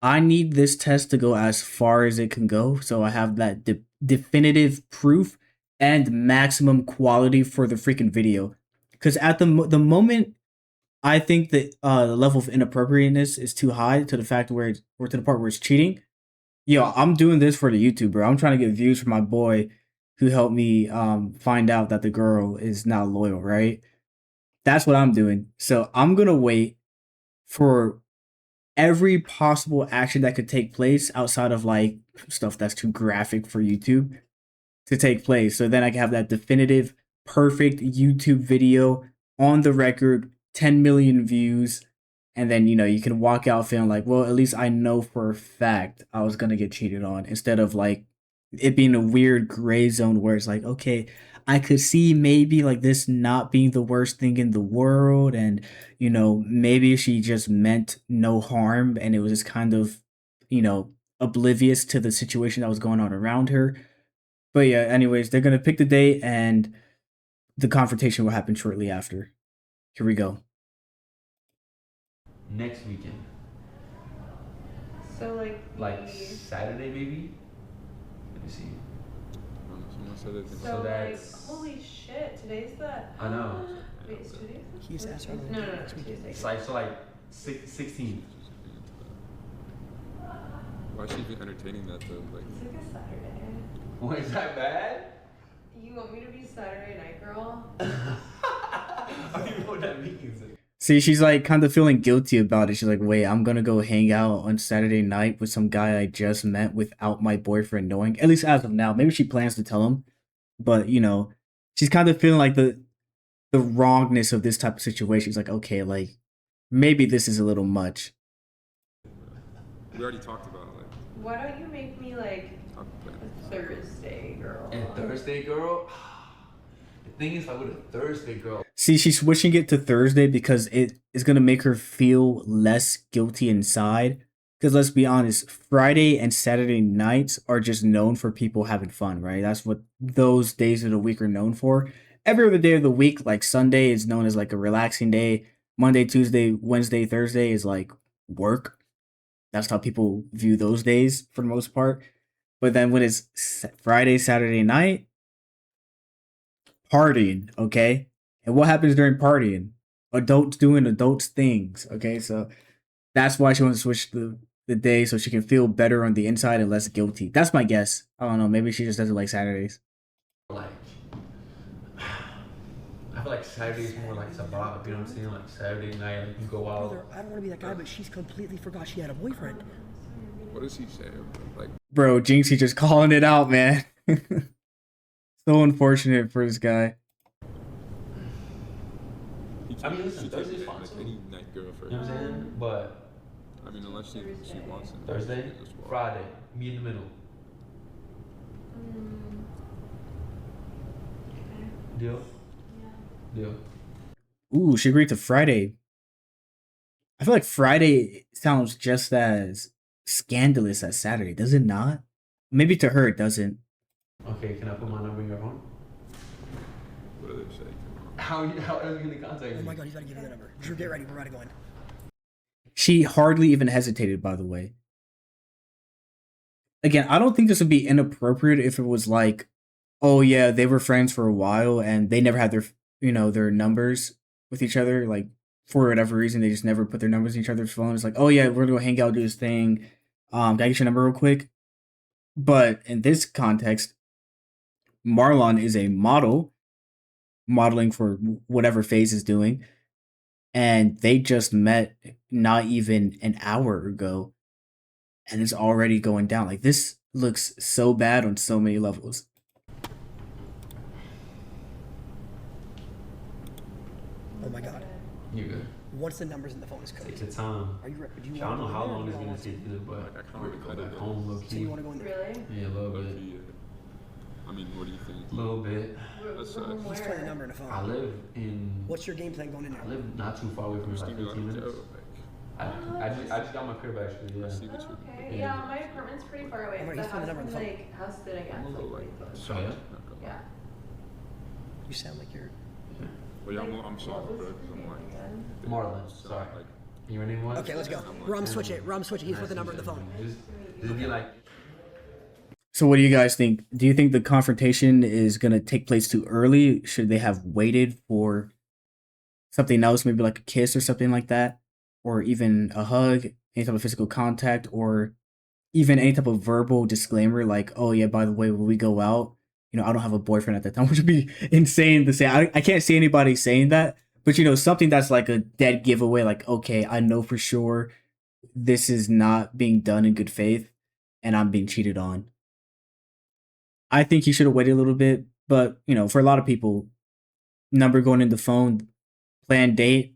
[SPEAKER 1] I need this test to go as far as it can go so I have that definitive proof and maximum quality for the freaking video. Because at the moment, I think that the level of inappropriateness is too high to the fact where or to the part where it's cheating. Yo, I'm doing this for the YouTuber. I'm trying to get views for my boy who helped me find out that the girl is not loyal, right? That's what I'm doing. So I'm gonna wait for every possible action that could take place outside of like stuff that's too graphic for YouTube to take place. So then I can have that definitive, perfect YouTube video on the record, 10 million views. And then, you can walk out feeling like, well, at least I know for a fact I was going to get cheated on instead of like it being a weird gray zone where it's like, okay, I could see maybe like this not being the worst thing in the world. And, maybe she just meant no harm and it was just kind of, oblivious to the situation that was going on around her. But yeah, anyways, they're gonna pick the date and the confrontation will happen shortly after. Here we go.
[SPEAKER 3] Next weekend.
[SPEAKER 5] So
[SPEAKER 3] Like Saturday maybe? Let me see.
[SPEAKER 5] So
[SPEAKER 3] that's-
[SPEAKER 5] holy shit, today's the.
[SPEAKER 3] I know.
[SPEAKER 5] Wait, is today's the.
[SPEAKER 2] He's asked her.
[SPEAKER 5] No, Tuesday.
[SPEAKER 3] It's like 16.
[SPEAKER 4] Why is she even entertaining that though? Like,
[SPEAKER 5] It's like a Saturday.
[SPEAKER 3] What, is that bad?
[SPEAKER 5] You want me to be Saturday night girl?
[SPEAKER 3] I don't even know what that means.
[SPEAKER 1] See, she's like kind of feeling guilty about it. She's like, wait, I'm gonna go hang out on Saturday night with some guy I just met without my boyfriend knowing. At least as of now. Maybe she plans to tell him. But, she's kind of feeling like the wrongness of this type of situation. She's like, okay, like maybe this is a little much.
[SPEAKER 4] we already talked about it. Like,
[SPEAKER 5] Why don't you make me like
[SPEAKER 4] talk about it.
[SPEAKER 5] a Thursday girl?
[SPEAKER 3] And Thursday girl? The thing is, if I would a Thursday girl.
[SPEAKER 1] See, she's switching it to Thursday because it is going to make her feel less guilty inside. Because let's be honest, Friday and Saturday nights are just known for people having fun, right? That's what those days of the week are known for. Every other day of the week, like Sunday, is known as like a relaxing day. Monday, Tuesday, Wednesday, Thursday is like work. That's how people view those days for the most part. But then when it's Friday, Saturday night, partying, okay? And what happens during partying? Adults doing adults things, okay? So that's why she wants to switch the day so she can feel better on the inside and less guilty. That's my guess. I don't know. Maybe she just doesn't like Saturdays.
[SPEAKER 3] Like, I feel like Saturday is more like sabbat, you know what I'm saying? Like Saturday night, like you go out.
[SPEAKER 2] Brother, I don't want to be that guy, but she's completely forgot she had a boyfriend.
[SPEAKER 4] What does he say? Like,
[SPEAKER 1] Bro, Jinxie just calling it out, man. So unfortunate for this guy.
[SPEAKER 3] I mean, listen,
[SPEAKER 4] she
[SPEAKER 3] Thursday's
[SPEAKER 4] can
[SPEAKER 3] fine,
[SPEAKER 4] like
[SPEAKER 3] too.
[SPEAKER 4] any night girl for.
[SPEAKER 3] You know what I'm saying? But
[SPEAKER 4] I mean, unless she wants it.
[SPEAKER 3] Thursday,
[SPEAKER 4] she can just walk.
[SPEAKER 3] Friday, meet in the middle. Deal?
[SPEAKER 5] Yeah.
[SPEAKER 3] Deal.
[SPEAKER 1] Ooh, she agreed to Friday. I feel like Friday sounds just as scandalous as Saturday, does it not? Maybe to her it doesn't.
[SPEAKER 3] Okay, can I put my number in your phone?
[SPEAKER 4] What do they say?
[SPEAKER 3] How are you gonna contact me?
[SPEAKER 2] Oh my god, he's about to give you the number. Drew, get ready. We're about to go in.
[SPEAKER 1] She hardly even hesitated, by the way. Again, I don't think this would be inappropriate if it was like, oh yeah, they were friends for a while and they never had their numbers with each other. Like for whatever reason, they just never put their numbers in each other's phone. It's like, oh yeah, we're gonna go hang out, do this thing. Can I get your number real quick? But in this context, Marlon is a model, modeling for whatever Phase is doing, and they just met not even an hour ago, and it's already going down. Like this looks so bad on so many levels.
[SPEAKER 2] Oh my god.
[SPEAKER 3] You good?
[SPEAKER 2] Once the numbers in the phone is
[SPEAKER 3] Take
[SPEAKER 2] coded.
[SPEAKER 3] your time.
[SPEAKER 2] Are you ready? Do you
[SPEAKER 3] I don't know
[SPEAKER 2] want to
[SPEAKER 3] how
[SPEAKER 2] go in or
[SPEAKER 3] long
[SPEAKER 2] do
[SPEAKER 3] it's
[SPEAKER 2] you
[SPEAKER 3] gonna
[SPEAKER 2] want to?
[SPEAKER 3] take you, but
[SPEAKER 4] Like, I kinda
[SPEAKER 3] we're
[SPEAKER 4] wanna
[SPEAKER 3] going
[SPEAKER 4] go
[SPEAKER 3] back
[SPEAKER 4] there.
[SPEAKER 3] home low
[SPEAKER 2] So
[SPEAKER 3] key.
[SPEAKER 2] you want to go in there?
[SPEAKER 5] Really?
[SPEAKER 3] Yeah, a little bit.
[SPEAKER 4] Low-key, I mean, what do you think?
[SPEAKER 3] A little bit.
[SPEAKER 4] That's
[SPEAKER 5] From
[SPEAKER 2] He's playing the number in the
[SPEAKER 3] I
[SPEAKER 2] phone.
[SPEAKER 3] live in.
[SPEAKER 2] What's your game plan going in
[SPEAKER 3] I
[SPEAKER 2] there?
[SPEAKER 3] live not too far away from here,
[SPEAKER 4] Just
[SPEAKER 3] like
[SPEAKER 4] give me
[SPEAKER 3] 15
[SPEAKER 4] like,
[SPEAKER 3] minutes.
[SPEAKER 4] yo, like,
[SPEAKER 3] I just got my crib actually. Yeah.
[SPEAKER 4] See what you.
[SPEAKER 5] Okay. Yeah, my apartment's pretty far away.
[SPEAKER 2] Alright,
[SPEAKER 5] The
[SPEAKER 2] he's putting the
[SPEAKER 5] house
[SPEAKER 2] number on the
[SPEAKER 5] I'm
[SPEAKER 2] phone.
[SPEAKER 5] like house sitting
[SPEAKER 4] I'm
[SPEAKER 5] at
[SPEAKER 4] a little
[SPEAKER 5] like
[SPEAKER 4] like
[SPEAKER 5] pretty close.
[SPEAKER 4] shocked.
[SPEAKER 3] yeah?
[SPEAKER 4] Not gonna lie.
[SPEAKER 5] Yeah.
[SPEAKER 2] You sound like you're.
[SPEAKER 4] Well, yeah, I'm
[SPEAKER 5] What
[SPEAKER 4] shocked,
[SPEAKER 5] was
[SPEAKER 4] bro.
[SPEAKER 5] your
[SPEAKER 4] 'Cause I'm
[SPEAKER 5] name
[SPEAKER 4] like,
[SPEAKER 5] again?
[SPEAKER 3] Marlon. Sorry.
[SPEAKER 4] like,
[SPEAKER 3] Your name was?
[SPEAKER 2] Okay, let's go. Rum, switch it. Rum, switch it. He's put the number on the phone.
[SPEAKER 3] Just be like.
[SPEAKER 1] So what do you guys think? Do you think the confrontation is gonna take place too early? Should they have waited for something else, maybe like a kiss or something like that, or even a hug, any type of physical contact, or even any type of verbal disclaimer like, "Oh yeah, by the way, when we go out, I don't have a boyfriend at that time," which would be insane to say. I can't see anybody saying that, but something that's like a dead giveaway. Like, okay, I know for sure this is not being done in good faith, and I'm being cheated on. I think he should have waited a little bit, but for a lot of people, number going in the phone, planned date,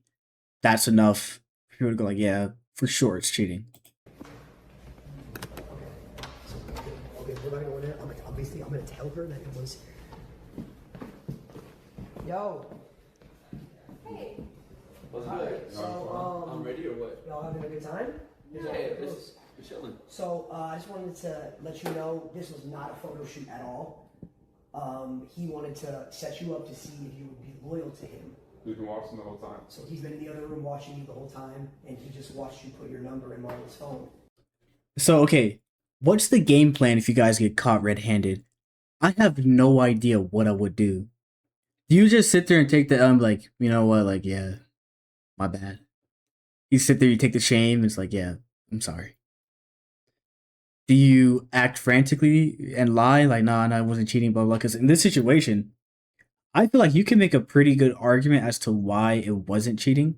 [SPEAKER 1] that's enough. People would go like, yeah, for sure, it's cheating.
[SPEAKER 2] Okay, we're not gonna go in there. Obviously, I'm gonna tell her that it was. Yo.
[SPEAKER 5] Hey.
[SPEAKER 3] What's
[SPEAKER 2] Alright, so,
[SPEAKER 3] I'm ready or what?
[SPEAKER 2] Y'all having a good time?
[SPEAKER 3] Yeah, it's chilling.
[SPEAKER 2] So, I just wanted to let you know this was not a photo shoot at all. He wanted to set you up to see if you would be loyal to him.
[SPEAKER 4] We've been watching the whole time.
[SPEAKER 2] So he's been in the other room watching you the whole time, and he just watched you put your number in Marlon's phone.
[SPEAKER 1] So, okay, what's the game plan if you guys get caught red-handed? I have no idea what I would do. Do you just sit there and take the like, you know what, like, yeah, my bad. You sit there, you take the shame, it's like, yeah, I'm sorry. Do you act frantically and lie like, nah, I wasn't cheating, blah blah? Because in this situation, I feel like you can make a pretty good argument as to why it wasn't cheating.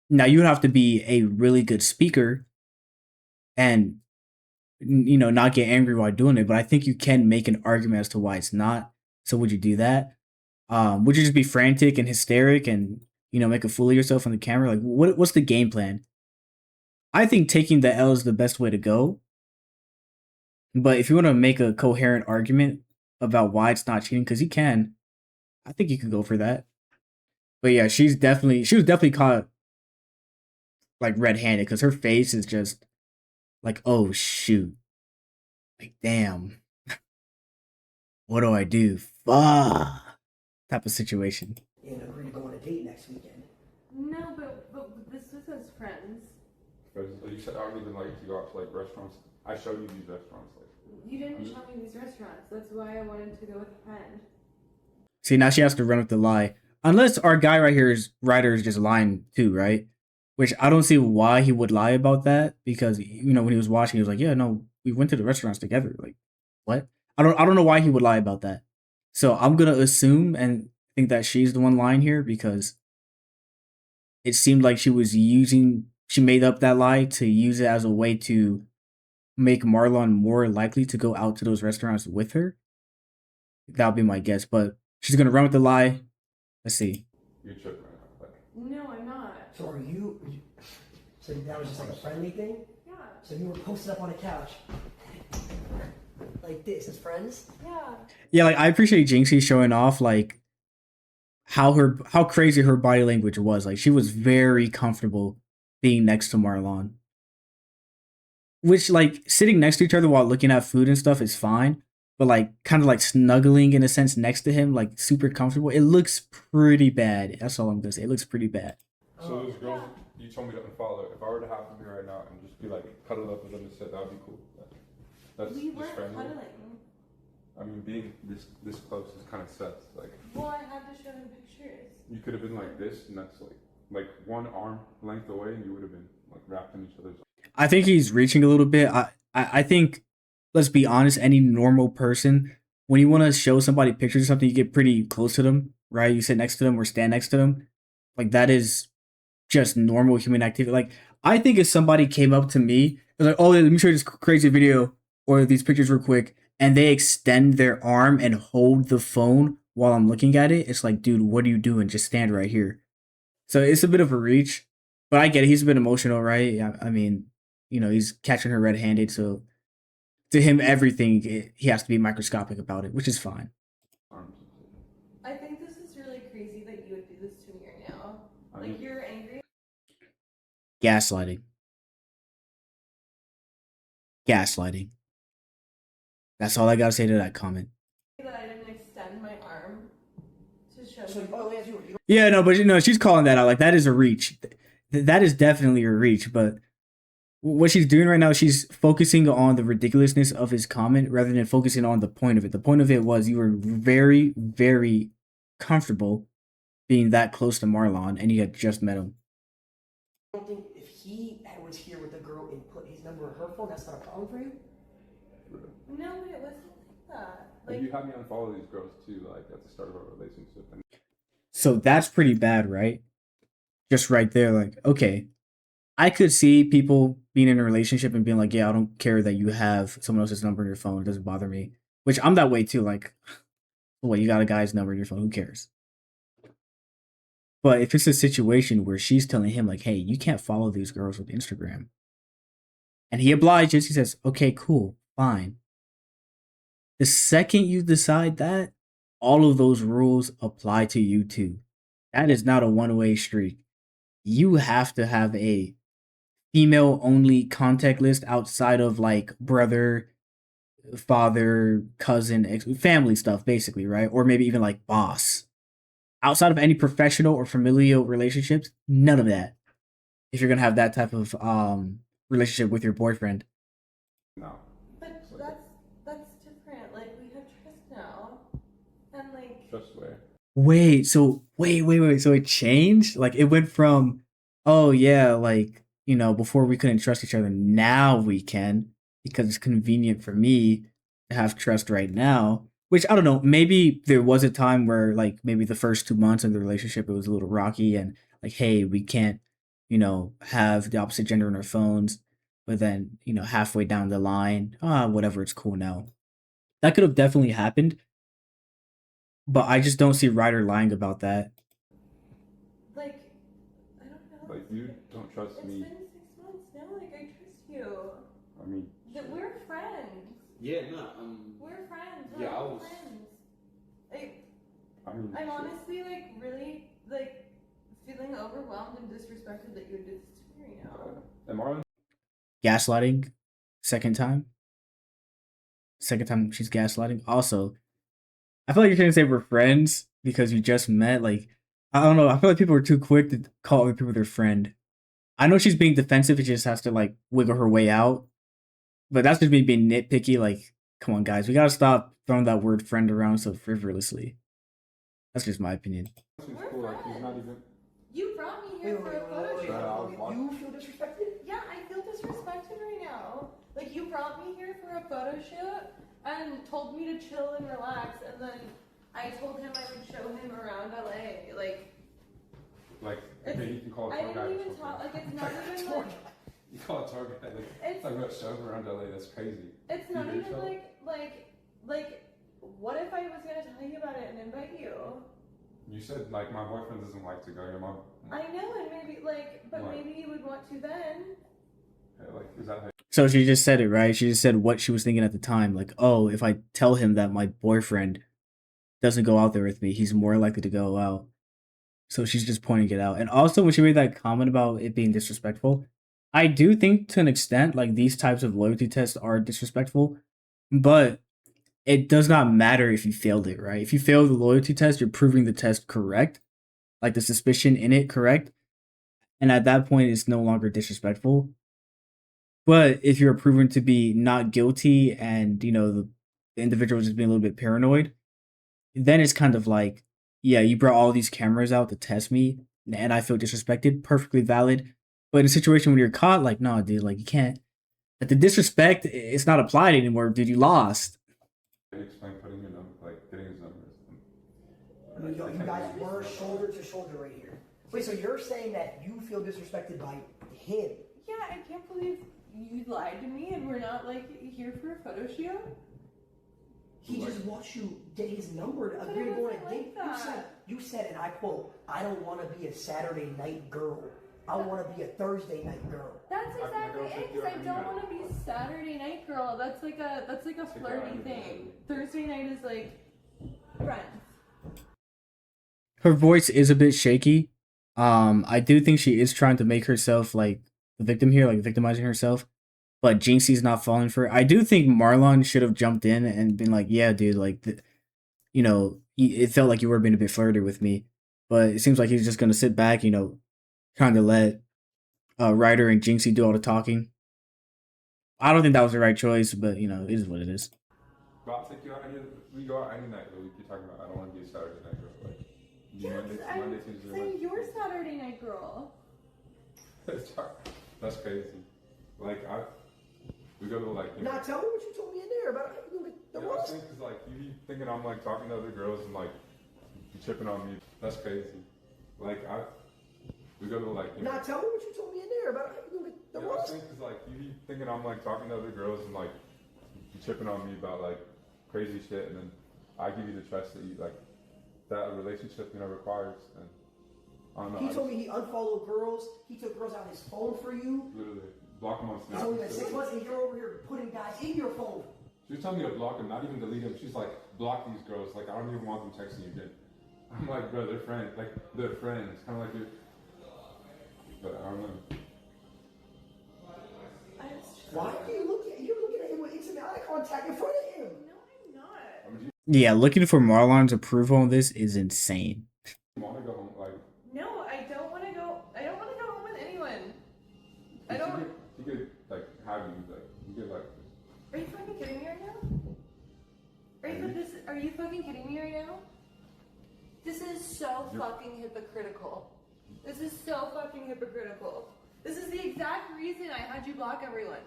[SPEAKER 1] Now you would have to be a really good speaker and not get angry while doing it, but I think you can make an argument as to why it's not. So would you do that? Would you just be frantic and hysteric and make a fool of yourself on the camera? Like, what's the game plan? I think taking the L is the best way to go. But if you want to make a coherent argument about why it's not cheating, because you can, I think you could go for that. But yeah, she was definitely caught like red-handed because her face is just like, oh shoot, like damn, what do I do? Fuck, type of situation.
[SPEAKER 2] And agree to go on a date next weekend.
[SPEAKER 5] No, but this was as friends.
[SPEAKER 4] You said I don't even like to go out to like restaurants. I showed you these restaurants. Like,
[SPEAKER 5] You didn't show me these restaurants. That's why I wanted to go with a friend.
[SPEAKER 1] See, now she has to run with the lie. Unless our guy right here is just lying too, right? Which I don't see why he would lie about that because when he was watching, he was like, "Yeah, no, we went to the restaurants together." Like, what? I don't know why he would lie about that. So I'm gonna assume and think that she's the one lying here because it seemed like she made up that lie to use it as a way to make Marlon more likely to go out to those restaurants with her. That'll be my guess, but she's gonna run with the lie. Let's see.
[SPEAKER 4] you're tripping right now. Like,
[SPEAKER 5] No, I'm not.
[SPEAKER 2] So are you? So that was just like a friendly thing.
[SPEAKER 5] Yeah.
[SPEAKER 2] So you were posted up on a couch, like this, as friends.
[SPEAKER 5] Yeah.
[SPEAKER 1] Yeah, like I appreciate Jinxie showing off like how crazy her body language was. Like she was very comfortable being next to Marlon. Which like sitting next to each other while looking at food and stuff is fine, but like kind of like snuggling in a sense next to him, like super comfortable. It looks pretty bad. That's all I'm gonna say. It looks pretty bad.
[SPEAKER 4] so those girls, you told me to unfollow. If I were to have them here right now and just be like cuddled up with them and said that would be cool. That's
[SPEAKER 5] We
[SPEAKER 4] just
[SPEAKER 5] weren't
[SPEAKER 4] friendly.
[SPEAKER 5] cuddling.
[SPEAKER 4] I mean, being this close is kind of sus. Like,
[SPEAKER 5] Well, I had to show them pictures.
[SPEAKER 4] you could have been like this, and that's like one arm length away, and you would have been like wrapped in each other's.
[SPEAKER 1] I think he's reaching a little bit. I think, let's be honest, any normal person, when you want to show somebody pictures or something, you get pretty close to them, right? You sit next to them or stand next to them. Like that is just normal human activity. Like I think if somebody came up to me, was like, "Oh, let me show you this crazy video or these pictures real quick," and they extend their arm and hold the phone while I'm looking at it, it's like, dude, what are you doing? Just stand right here. So it's a bit of a reach, but I get it. He's a bit emotional, right? I mean, he's catching her red-handed, so to him, everything he has to be microscopic about it, which is fine.
[SPEAKER 4] Arms.
[SPEAKER 5] I think this is really crazy that you would do this to me right now.
[SPEAKER 4] I
[SPEAKER 5] Like
[SPEAKER 4] mean,
[SPEAKER 5] you're angry.
[SPEAKER 1] Gaslighting. Gaslighting. That's all I gotta say to that comment.
[SPEAKER 5] That I didn't extend my arm to show
[SPEAKER 2] So,
[SPEAKER 5] him.
[SPEAKER 2] oh, yeah, you don't
[SPEAKER 1] Yeah, no, but you know, she's calling that out. Like, that is a reach. That is definitely a reach. But what she's doing right now, she's focusing on the ridiculousness of his comment rather than focusing on the point of it. The point of it was you were very, very comfortable being that close to Marlon, and you had just met him.
[SPEAKER 2] think if he was here with the girl and put his number in her phone, that's not a problem for you?
[SPEAKER 5] No, it wasn't like that.
[SPEAKER 4] Like,
[SPEAKER 5] Like,
[SPEAKER 4] you had me unfollow these girls too, like at the start of our relationship. And
[SPEAKER 1] So that's pretty bad, right? Just right there, like, okay, I could see people being in a relationship and being like, yeah, I don't care that you have someone else's number in your phone. It doesn't bother me. Which I'm that way too. Like, well, you got a guy's number in your phone. Who cares? But if it's a situation where she's telling him, like, hey, you can't follow these girls with Instagram, and he obliges, he says, okay, cool, fine. The second you decide that, all of those rules apply to you too. That is not a one-way street. You have to have a female only contact list outside of like brother, father, cousin, family stuff, basically, right? Or maybe even like boss. Outside of any professional or familial relationships, none of that. If you're gonna have that type of relationship with your boyfriend.
[SPEAKER 4] no,
[SPEAKER 5] but that's different. Like, we have trust now, and like,
[SPEAKER 4] trust where?
[SPEAKER 1] Wait. So it changed? Like it went from, oh yeah, like, you know, before we couldn't trust each other, now we can because it's convenient for me to have trust right now. Which I don't know, maybe there was a time where like maybe the first 2 months of the relationship it was a little rocky and like, hey, we can't, you know, have the opposite gender on our phones. But then, you know, halfway down the line, whatever, it's cool now. That could have definitely happened, but I just don't see Ryder lying about that.
[SPEAKER 5] like, I don't know.
[SPEAKER 4] Like, you don't trust
[SPEAKER 5] It's
[SPEAKER 4] me.
[SPEAKER 5] been 6 months now. Like, I trust you.
[SPEAKER 4] I mean,
[SPEAKER 5] That we're friends.
[SPEAKER 3] Yeah, no,
[SPEAKER 5] We're friends.
[SPEAKER 3] Yeah,
[SPEAKER 5] We're
[SPEAKER 3] I
[SPEAKER 5] all
[SPEAKER 3] was-
[SPEAKER 5] friends. Like,
[SPEAKER 4] I mean,
[SPEAKER 5] I'm
[SPEAKER 4] sure.
[SPEAKER 5] honestly like really like feeling overwhelmed and disrespected that you would do this to me right now.
[SPEAKER 4] And Marlon,
[SPEAKER 1] Gaslighting, second time. Second time she's gaslighting. Also, I feel like you're trying to say we're friends because you just met. Like, I don't know. I feel like people are too quick to call other people their friend. I know she's being defensive. It just has to like wiggle her way out. But that's just me being nitpicky. Like, come on, guys, we gotta stop throwing that word friend around so frivolously. That's just my opinion.
[SPEAKER 4] seems
[SPEAKER 5] We're
[SPEAKER 4] cool. Like, he's not
[SPEAKER 5] friends.
[SPEAKER 4] even.
[SPEAKER 5] You brought me here for a photo shoot.
[SPEAKER 2] You feel disrespected?
[SPEAKER 5] Yeah, I feel disrespected right now. Like, you brought me here for a photo shoot and told me to chill and relax, and then I told him I would show him around LA.
[SPEAKER 4] Like,
[SPEAKER 5] It's-
[SPEAKER 4] okay, you can call it
[SPEAKER 5] I
[SPEAKER 4] tour guide
[SPEAKER 5] didn't
[SPEAKER 4] or
[SPEAKER 5] even
[SPEAKER 4] something.
[SPEAKER 5] talk. Like, it's not even like
[SPEAKER 4] You call it tour guide. Like,
[SPEAKER 5] it's
[SPEAKER 4] talking about showing around LA. That's crazy.
[SPEAKER 5] it's
[SPEAKER 4] You
[SPEAKER 5] not
[SPEAKER 4] think
[SPEAKER 5] even
[SPEAKER 4] so?
[SPEAKER 5] like. What if I was gonna tell you about it and invite you?
[SPEAKER 4] You said like my boyfriend doesn't like to go. Your mom.
[SPEAKER 5] I know, and maybe but
[SPEAKER 4] What?
[SPEAKER 5] maybe you would want to then.
[SPEAKER 4] Like, is that how?
[SPEAKER 1] So she just said it, right? She just said what she was thinking at the time. Like, oh, if I tell him that my boyfriend doesn't go out there with me, he's more likely to go out. So she's just pointing it out. And also, when she made that comment about it being disrespectful, I do think to an extent, like these types of loyalty tests are disrespectful, but it does not matter if you failed it, right? If you fail the loyalty test, you're proving the test correct, like the suspicion in it correct. And at that point, it's no longer disrespectful. But if you're proven to be not guilty and, you know, the individual is just being a little bit paranoid, then it's kind of like, yeah, you brought all these cameras out to test me and I feel disrespected, perfectly valid. But in a situation when you're caught, like, no, dude, like you can't. Like the disrespect, it's not applied anymore, dude. You lost.
[SPEAKER 4] Can you explain putting your number, like getting his numbers?
[SPEAKER 2] You guys were shoulder to shoulder right here. Wait, so you're saying that you feel disrespected by him?
[SPEAKER 5] Yeah, I can't believe you lied to me and we're not like here for a photo shoot.
[SPEAKER 2] He just wants you to get his number to
[SPEAKER 5] But
[SPEAKER 2] agree
[SPEAKER 5] it
[SPEAKER 2] to go on
[SPEAKER 5] wasn't
[SPEAKER 2] a
[SPEAKER 5] like
[SPEAKER 2] date.
[SPEAKER 5] that.
[SPEAKER 2] You said, and I quote, I don't want to be a Saturday night girl. I want to be a Thursday night girl.
[SPEAKER 5] That's
[SPEAKER 4] My
[SPEAKER 5] exactly
[SPEAKER 4] girl's
[SPEAKER 5] it.
[SPEAKER 4] like,
[SPEAKER 5] Because I
[SPEAKER 4] you're
[SPEAKER 5] don't
[SPEAKER 4] a
[SPEAKER 5] want to be Saturday night girl. That's like a
[SPEAKER 4] Take her
[SPEAKER 5] flirty
[SPEAKER 4] out of
[SPEAKER 5] thing. Thursday night is like friends.
[SPEAKER 1] Her voice is a bit shaky. I do think she is trying to make herself like the victim here, like victimizing herself. But Jinxie's not falling for it. I do think Marlon should have jumped in and been like, "Yeah, dude, like, it felt like you were being a bit flirty with me." But it seems like he's just gonna sit back, kind of let Ryder and Jinxie do all the talking. I don't think that was the right choice, but it is what it is.
[SPEAKER 4] But I'll take you out any. We go out any night. But we keep talking about. I don't want to be a Saturday night girl. Like
[SPEAKER 5] Yes,
[SPEAKER 4] Monday, Tuesday,
[SPEAKER 5] I'm
[SPEAKER 4] Wednesday.
[SPEAKER 5] your Saturday night girl.
[SPEAKER 4] That's crazy. Like we go to like.
[SPEAKER 2] Now tell me what you told me in there about how you gonna get the
[SPEAKER 4] You know what I'm
[SPEAKER 2] roast.
[SPEAKER 4] saying? Cause like you be thinking I'm like talking to other girls and like you chipping on me. That's crazy. Like we go to like.
[SPEAKER 2] Now tell me what you told me in there about how you gonna get the
[SPEAKER 4] You know what I'm
[SPEAKER 2] roast.
[SPEAKER 4] saying? Cause like you be thinking I'm like talking to other girls and like you chipping on me about like crazy shit, and then I give you the trust that you like that a relationship requires. And I don't know.
[SPEAKER 2] He told me he unfollowed girls. He took girls out of his phone for you.
[SPEAKER 4] Literally block him on
[SPEAKER 2] It's
[SPEAKER 4] Snap.
[SPEAKER 2] only been 6 months, and you're over here putting guys in your phone.
[SPEAKER 4] She was telling me to block him, not even delete him. She's like, block these girls. Like I don't even want them texting you again. I'm like, bro, they're friends. Like they're friends. Kind of like you. But I don't know.
[SPEAKER 2] Why are you looking? You're looking at him with intimate eye contact in front of him.
[SPEAKER 5] No, I'm not.
[SPEAKER 4] I mean,
[SPEAKER 1] Yeah, looking for Marlon's approval on this is insane.
[SPEAKER 4] you want to go home? Like
[SPEAKER 5] No, I don't want to go. I don't want to go home with anyone. I don't.
[SPEAKER 4] She could like have you like you could like.
[SPEAKER 5] Are you fucking kidding me right now? Are you fucking kidding me right now? This is so fucking hypocritical. This is so fucking hypocritical. This is the exact reason I had you block everyone.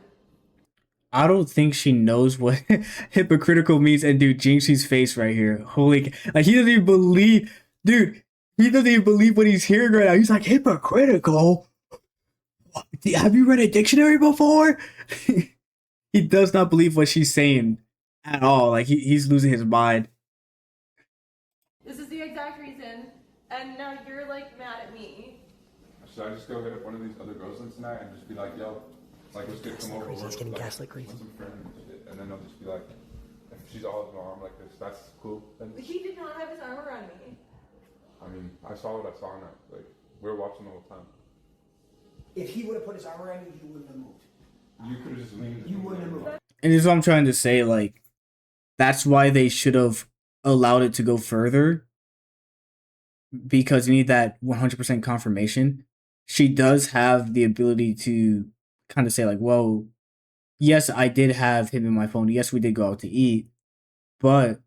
[SPEAKER 1] I don't think she knows what hypocritical means. And dude, Jinxie's face right here. Holy, like he doesn't even believe, dude. He doesn't even believe what he's hearing right now. He's like, hypocritical. What? Have you read a dictionary before? He does not believe what she's saying at all. Like he's losing his mind.
[SPEAKER 5] This is the exact reason, and now you're like mad at me.
[SPEAKER 4] Should I just go hit up one of these other girls tonight and just be like, yo, like let's get some over
[SPEAKER 2] Crazy.
[SPEAKER 4] work,
[SPEAKER 2] He's getting
[SPEAKER 4] like,
[SPEAKER 2] gaslit crazy.
[SPEAKER 4] with some friends and shit, and then I'll just be like, if she's all in my arm like this, that's cool. Then
[SPEAKER 5] He did not have his arm around me.
[SPEAKER 4] I mean, I saw what I saw, and like we were watching the whole time.
[SPEAKER 2] If he would have put his arm around you, you wouldn't have moved.
[SPEAKER 4] You could have just leaned.
[SPEAKER 2] You wouldn't have moved.
[SPEAKER 1] And this is what I'm trying to say. Like, that's why they should have allowed it to go further, because you need that 100% confirmation. She does have the ability to kind of say like, "Whoa, yes, I did have him in my phone. Yes, we did go out to eat, but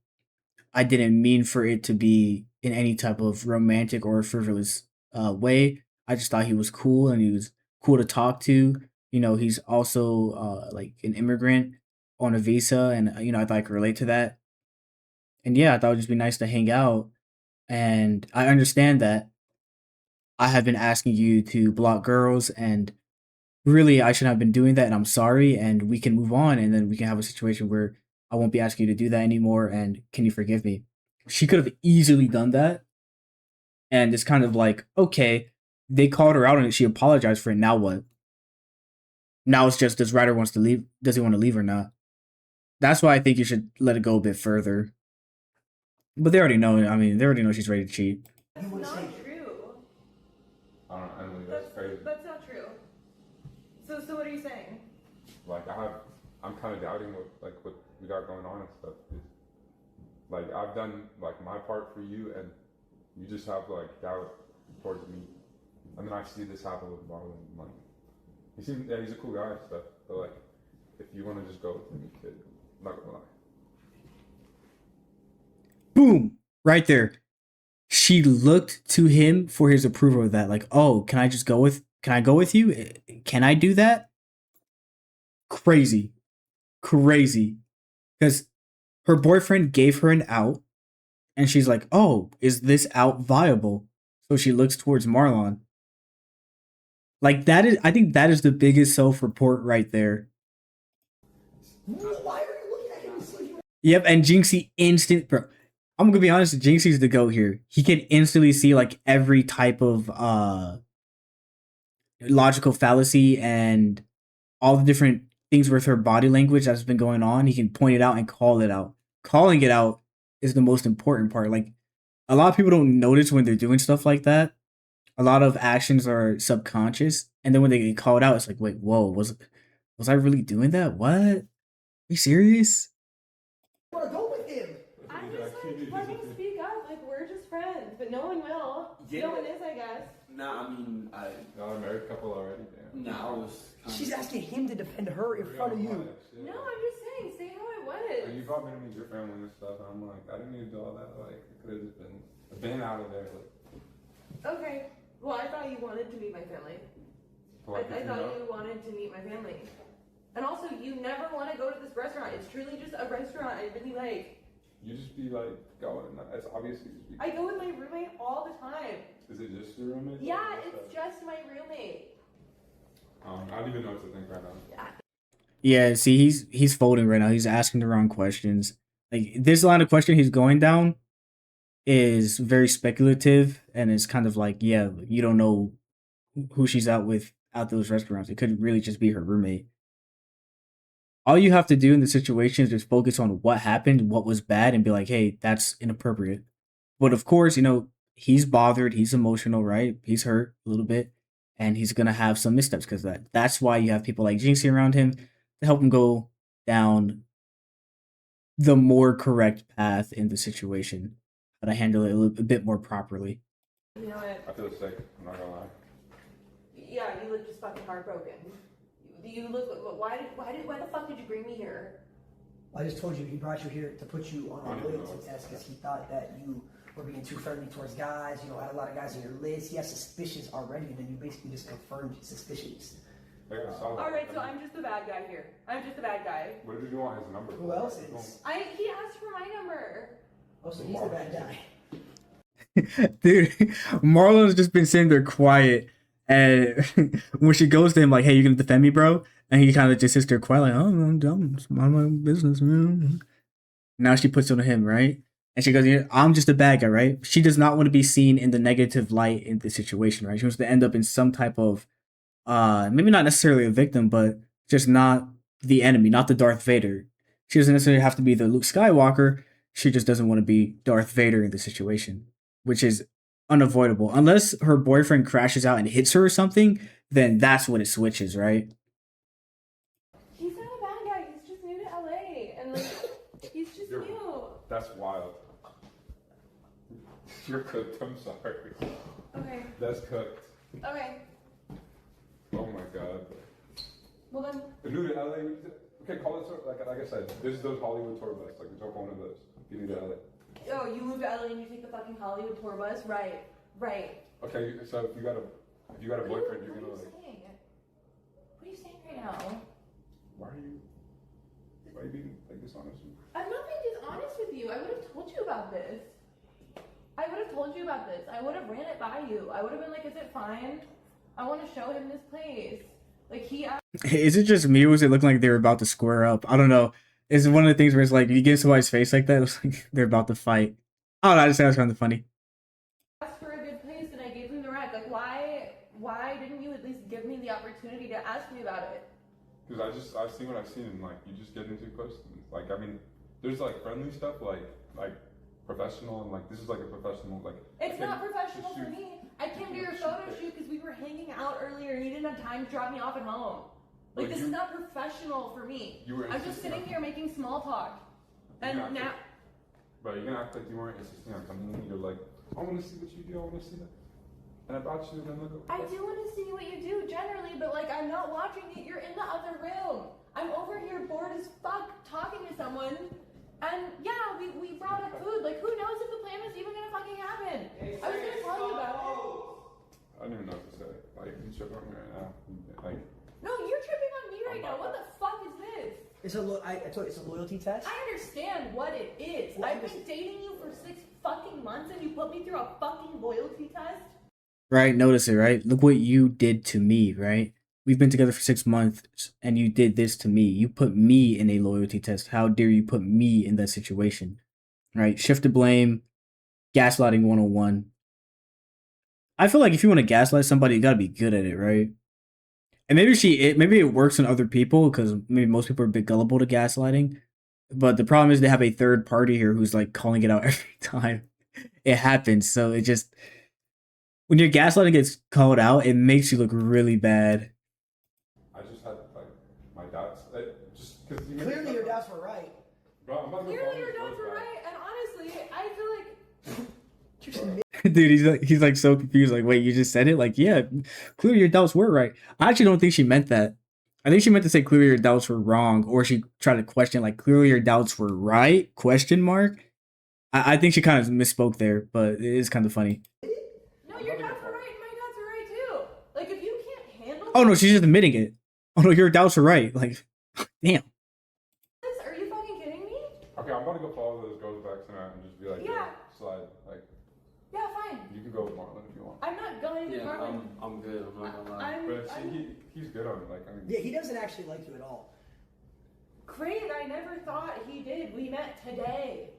[SPEAKER 1] I didn't mean for it to be in any type of romantic or frivolous way. I just thought he was cool and he was cool to talk to. He's also like an immigrant on a visa, and I thought I could relate to that. And yeah, I thought it would just be nice to hang out. And I understand that I have been asking you to block girls, and really I shouldn't have been doing that, and I'm sorry, and we can move on, and then we can have a situation where I won't be asking you to do that anymore, and can you forgive me?" She could have easily done that, and it's kind of like, okay, they called her out on it, she apologized for it, now what? Now it's just, does Ryder wants to leave, does he want to leave or not? That's why I think you should let it go a bit further. But they already know, they already know she's ready to cheat.
[SPEAKER 5] That's not true.
[SPEAKER 4] I don't know, Emily, that's crazy.
[SPEAKER 5] That's not true. So what are you saying?
[SPEAKER 4] Like I'm kind of doubting what we got going on and stuff. Like I've done like my part for you, and you just have like doubt towards me. And then I see this happen with Marlon. Like he's a cool guy and stuff, but like if you want to just go with him, you could. I'm not gonna lie.
[SPEAKER 1] Boom! Right there. She looked to him for his approval of that. Like, oh, can I go with you? Can I do that? Crazy. Crazy. Because her boyfriend gave her an out, and she's like, oh, is this out viable? So she looks towards Marlon. Like, I think that is the biggest self-report right there.
[SPEAKER 2] Why are you looking at him and see you?
[SPEAKER 1] Yep, and Jinxie bro. I'm gonna be honest, Jinxie's the GOAT here. He can instantly see like every type of logical fallacy and all the different things with her body language that's been going on. He can point it out and call it out. Calling it out is the most important part. Like, a lot of people don't notice when they're doing stuff like that. A lot of actions are subconscious. And then when they get called out, it's like, wait, whoa, was I really doing that? What? Are you serious?
[SPEAKER 2] I want to go with him.
[SPEAKER 5] I'm just like, let me speak up. Like, we're just friends, but no one will.
[SPEAKER 6] Yeah.
[SPEAKER 5] No one is, I guess.
[SPEAKER 6] Nah, I mean,
[SPEAKER 4] Y'all a married couple already? Damn.
[SPEAKER 6] nah, I was.
[SPEAKER 2] She's asking him to defend her in front of you.
[SPEAKER 5] No, I'm just saying, say how it
[SPEAKER 4] Like, you
[SPEAKER 5] was.
[SPEAKER 4] brought me to meet your family and stuff, and I'm like, I didn't need to do all that. Like, it could have just been out of there. Like,
[SPEAKER 5] Okay. Well, I thought you wanted to meet my family. I thought you wanted to meet my family. And also, you never want to go to this restaurant. It's truly just a restaurant I really like.
[SPEAKER 4] You just be like going. It's obviously just be.
[SPEAKER 5] I go with my roommate all the time.
[SPEAKER 4] Is it just your roommate?
[SPEAKER 5] Yeah, it's just my roommate.
[SPEAKER 4] I don't even know what to think right now.
[SPEAKER 5] Yeah.
[SPEAKER 1] Yeah, see, he's folding right now. He's asking the wrong questions. Like this line of question he's going down is very speculative, and it's kind of like, yeah, you don't know who she's out with at those restaurants. It could really just be her roommate. All you have to do in the situation is just focus on what happened, what was bad, and be like, hey, that's inappropriate. But of course, he's bothered, he's emotional, right? He's hurt a little bit, and he's gonna have some missteps because that's why you have people like Jinxie around him to help him go down the more correct path in the situation, how to handle it a bit more properly.
[SPEAKER 5] You know what?
[SPEAKER 4] I feel sick. I'm not gonna lie.
[SPEAKER 5] Yeah, you look just fucking heartbroken. You look. Why the fuck did you bring me here?
[SPEAKER 2] I just told you he brought you here to put you on
[SPEAKER 4] I
[SPEAKER 2] a
[SPEAKER 4] don't
[SPEAKER 2] loyalty
[SPEAKER 4] know.
[SPEAKER 2] test because he thought that you were being too friendly towards guys. You know, had a lot of guys on your list. He has suspicions already, and then you basically just confirmed his suspicions.
[SPEAKER 4] Like, I saw that.
[SPEAKER 5] All right, so I'm just the bad guy here. I'm just the bad guy.
[SPEAKER 4] What did you want his number?
[SPEAKER 2] Who else is?
[SPEAKER 5] He asked for my number.
[SPEAKER 2] Oh, so he's the bad guy.
[SPEAKER 1] Dude, Marlon's just been sitting there quiet, and when she goes to him like, "Hey, you gonna defend me, bro?" and he kind of just sits there quiet, like, "Oh, I'm dumb. It's mind my business, man." Now she puts it on him, right? And she goes, yeah, "I'm just a bad guy, right?" She does not want to be seen in the negative light in the situation, right? She wants to end up in some type of, maybe not necessarily a victim, but just not the enemy, not the Darth Vader. She doesn't necessarily have to be the Luke Skywalker. She just doesn't want to be Darth Vader in the situation, which is unavoidable. Unless her boyfriend crashes out and hits her or something, then that's when it switches, right?
[SPEAKER 5] He's not a bad guy. He's just new to LA, and like, he's just
[SPEAKER 4] You're-
[SPEAKER 5] new.
[SPEAKER 4] That's wild. You're cooked. I'm sorry.
[SPEAKER 5] Okay.
[SPEAKER 4] That's cooked.
[SPEAKER 5] Okay.
[SPEAKER 4] Oh my god.
[SPEAKER 5] Well then,
[SPEAKER 4] The new to LA. Okay, call it like I said. This is those Hollywood tour bus. Like we took one of those. You new to LA.
[SPEAKER 5] oh, you move to LA and you take the fucking Hollywood tour bus, right? Right.
[SPEAKER 4] Okay, so if you got a boyfriend, you're gonna like.
[SPEAKER 5] What are you saying right now?
[SPEAKER 4] Why are you being like dishonest?
[SPEAKER 5] I'm not being dishonest with you. I would have told you about this. I would have told you about this. I would have ran it by you. I would have been like, is it fine? I want to show him this place. Like, he asked
[SPEAKER 1] Is it just me, or was it looking like they were about to square up? I don't know. It's one of the things where it's like, you get somebody's face like that, it was like they're about to fight. I don't know, I just think that's kind of funny.
[SPEAKER 5] for a good place and I gave him the ride. Like, why didn't you at least give me the opportunity to ask me about it?
[SPEAKER 4] Because I've seen what I've seen, and like you just get into close. Like I mean, there's like friendly stuff, like professional, and like this is like a professional like.
[SPEAKER 5] It's not professional
[SPEAKER 4] shoot.
[SPEAKER 5] for me. I came to your photo shoot because we were hanging out earlier and you didn't have time to drop me off at home. Like,
[SPEAKER 4] But
[SPEAKER 5] this
[SPEAKER 4] you-
[SPEAKER 5] is not professional for me.
[SPEAKER 4] You were
[SPEAKER 5] I'm just
[SPEAKER 4] insisting
[SPEAKER 5] sitting
[SPEAKER 4] on-
[SPEAKER 5] here making small talk. And
[SPEAKER 4] Yeah,
[SPEAKER 5] now,
[SPEAKER 4] Bro, you're gonna act like you weren't insisting on coming in. You're like, I want to see what you do. I want to see that. And I brought you, and then look.
[SPEAKER 5] I do want to see what you do generally, but like, I'm not watching it. You're in the other room. I'm over here bored as fuck talking to someone. And yeah, we brought up food. Like, who knows if the plan is even gonna fucking happen? I was gonna tell you about it.
[SPEAKER 4] I don't even know what to say. Like, you trip on me right now. Like,
[SPEAKER 5] No, you're tripping on me right now. What the fuck is this?
[SPEAKER 2] It's I told you, it's a loyalty test.
[SPEAKER 5] I understand what it is.
[SPEAKER 2] What
[SPEAKER 5] I've
[SPEAKER 2] is-
[SPEAKER 5] been dating you for 6 fucking months and you put me through a fucking loyalty test?
[SPEAKER 1] Right? Notice it, right? Look what you did to me, right? We've been together for 6 months, and you did this to me. You put me in a loyalty test. How dare you put me in that situation? Right? Shift the blame, gaslighting 101. I feel like if you want to gaslight somebody, you gotta be good at it, right? And maybe it works on other people because maybe most people are a bit gullible to gaslighting. But the problem is they have a third party here who's like calling it out every time it happens. So it just when your gaslighting gets called out, it makes you look really bad.
[SPEAKER 4] I just had like my doubts. Just because
[SPEAKER 2] Clearly your doubts were right.
[SPEAKER 4] Bro, I'm about to go
[SPEAKER 5] Clearly
[SPEAKER 4] follow
[SPEAKER 5] your
[SPEAKER 4] this
[SPEAKER 5] doubts
[SPEAKER 4] girl's
[SPEAKER 5] were
[SPEAKER 4] back.
[SPEAKER 5] right, and honestly, I feel like
[SPEAKER 1] Dude, he's like so confused. Like, wait, you just said it? Like, yeah, clearly your doubts were right. I actually don't think she meant that. I think she meant to say clearly your doubts were wrong, or she tried to question like clearly your doubts were right? Question mark. I think she kind of misspoke there, but it is kind of funny.
[SPEAKER 5] no, your doubts were right, and my doubts were right too. Like if you can't handle
[SPEAKER 1] Oh no, she's just admitting it. Oh no, your doubts were right. Like, damn.
[SPEAKER 5] this, are you fucking kidding me?
[SPEAKER 4] Okay, I'm about to go follow those girls back tonight and just be like,
[SPEAKER 5] Yeah.
[SPEAKER 4] slide. Like,
[SPEAKER 5] Yeah, fine.
[SPEAKER 4] you can go with Marlon if you want.
[SPEAKER 5] I'm not going to
[SPEAKER 3] Yeah,
[SPEAKER 5] Marlon.
[SPEAKER 3] I'm good. I'm not gonna lie.
[SPEAKER 4] But see, he's good on it. Like, I mean,
[SPEAKER 2] Yeah, he doesn't actually like you at all.
[SPEAKER 5] Great, I never thought he did. We met today.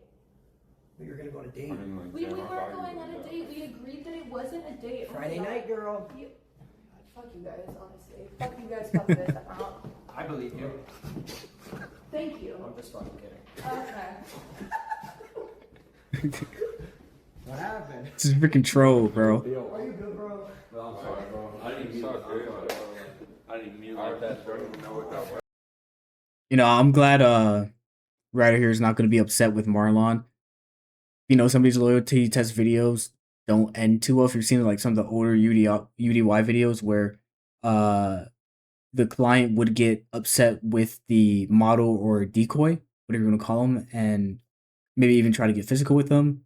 [SPEAKER 2] But you're gonna go on a
[SPEAKER 4] I
[SPEAKER 2] date.
[SPEAKER 4] mean, like,
[SPEAKER 5] We
[SPEAKER 4] damn, I
[SPEAKER 5] weren't
[SPEAKER 4] thought
[SPEAKER 5] going
[SPEAKER 4] you
[SPEAKER 5] on
[SPEAKER 4] would
[SPEAKER 5] a
[SPEAKER 4] do
[SPEAKER 5] date. We agreed that it wasn't a date. Oh my
[SPEAKER 2] Friday
[SPEAKER 5] God.
[SPEAKER 2] night, girl.
[SPEAKER 5] You, fuck you guys, honestly. Fuck you guys, fuck this.
[SPEAKER 6] I believe you.
[SPEAKER 5] Thank you.
[SPEAKER 6] I'm just fucking kidding.
[SPEAKER 5] Okay.
[SPEAKER 6] What happened?
[SPEAKER 1] This is freaking troll, bro.
[SPEAKER 2] Are you good, bro?
[SPEAKER 3] No, I'm sorry, bro. I didn't
[SPEAKER 4] It's
[SPEAKER 3] mean
[SPEAKER 4] not
[SPEAKER 3] it.
[SPEAKER 4] good.
[SPEAKER 3] I didn't mean it
[SPEAKER 4] I
[SPEAKER 3] like that.
[SPEAKER 4] don't even know what that was.
[SPEAKER 1] You know, I'm glad Ryder here is not going to be upset with Marlon. You know, some of these loyalty test videos don't end too well. If you've seen like some of the older UDY videos where the client would get upset with the model or decoy, whatever you want to call them, and maybe even try to get physical with them.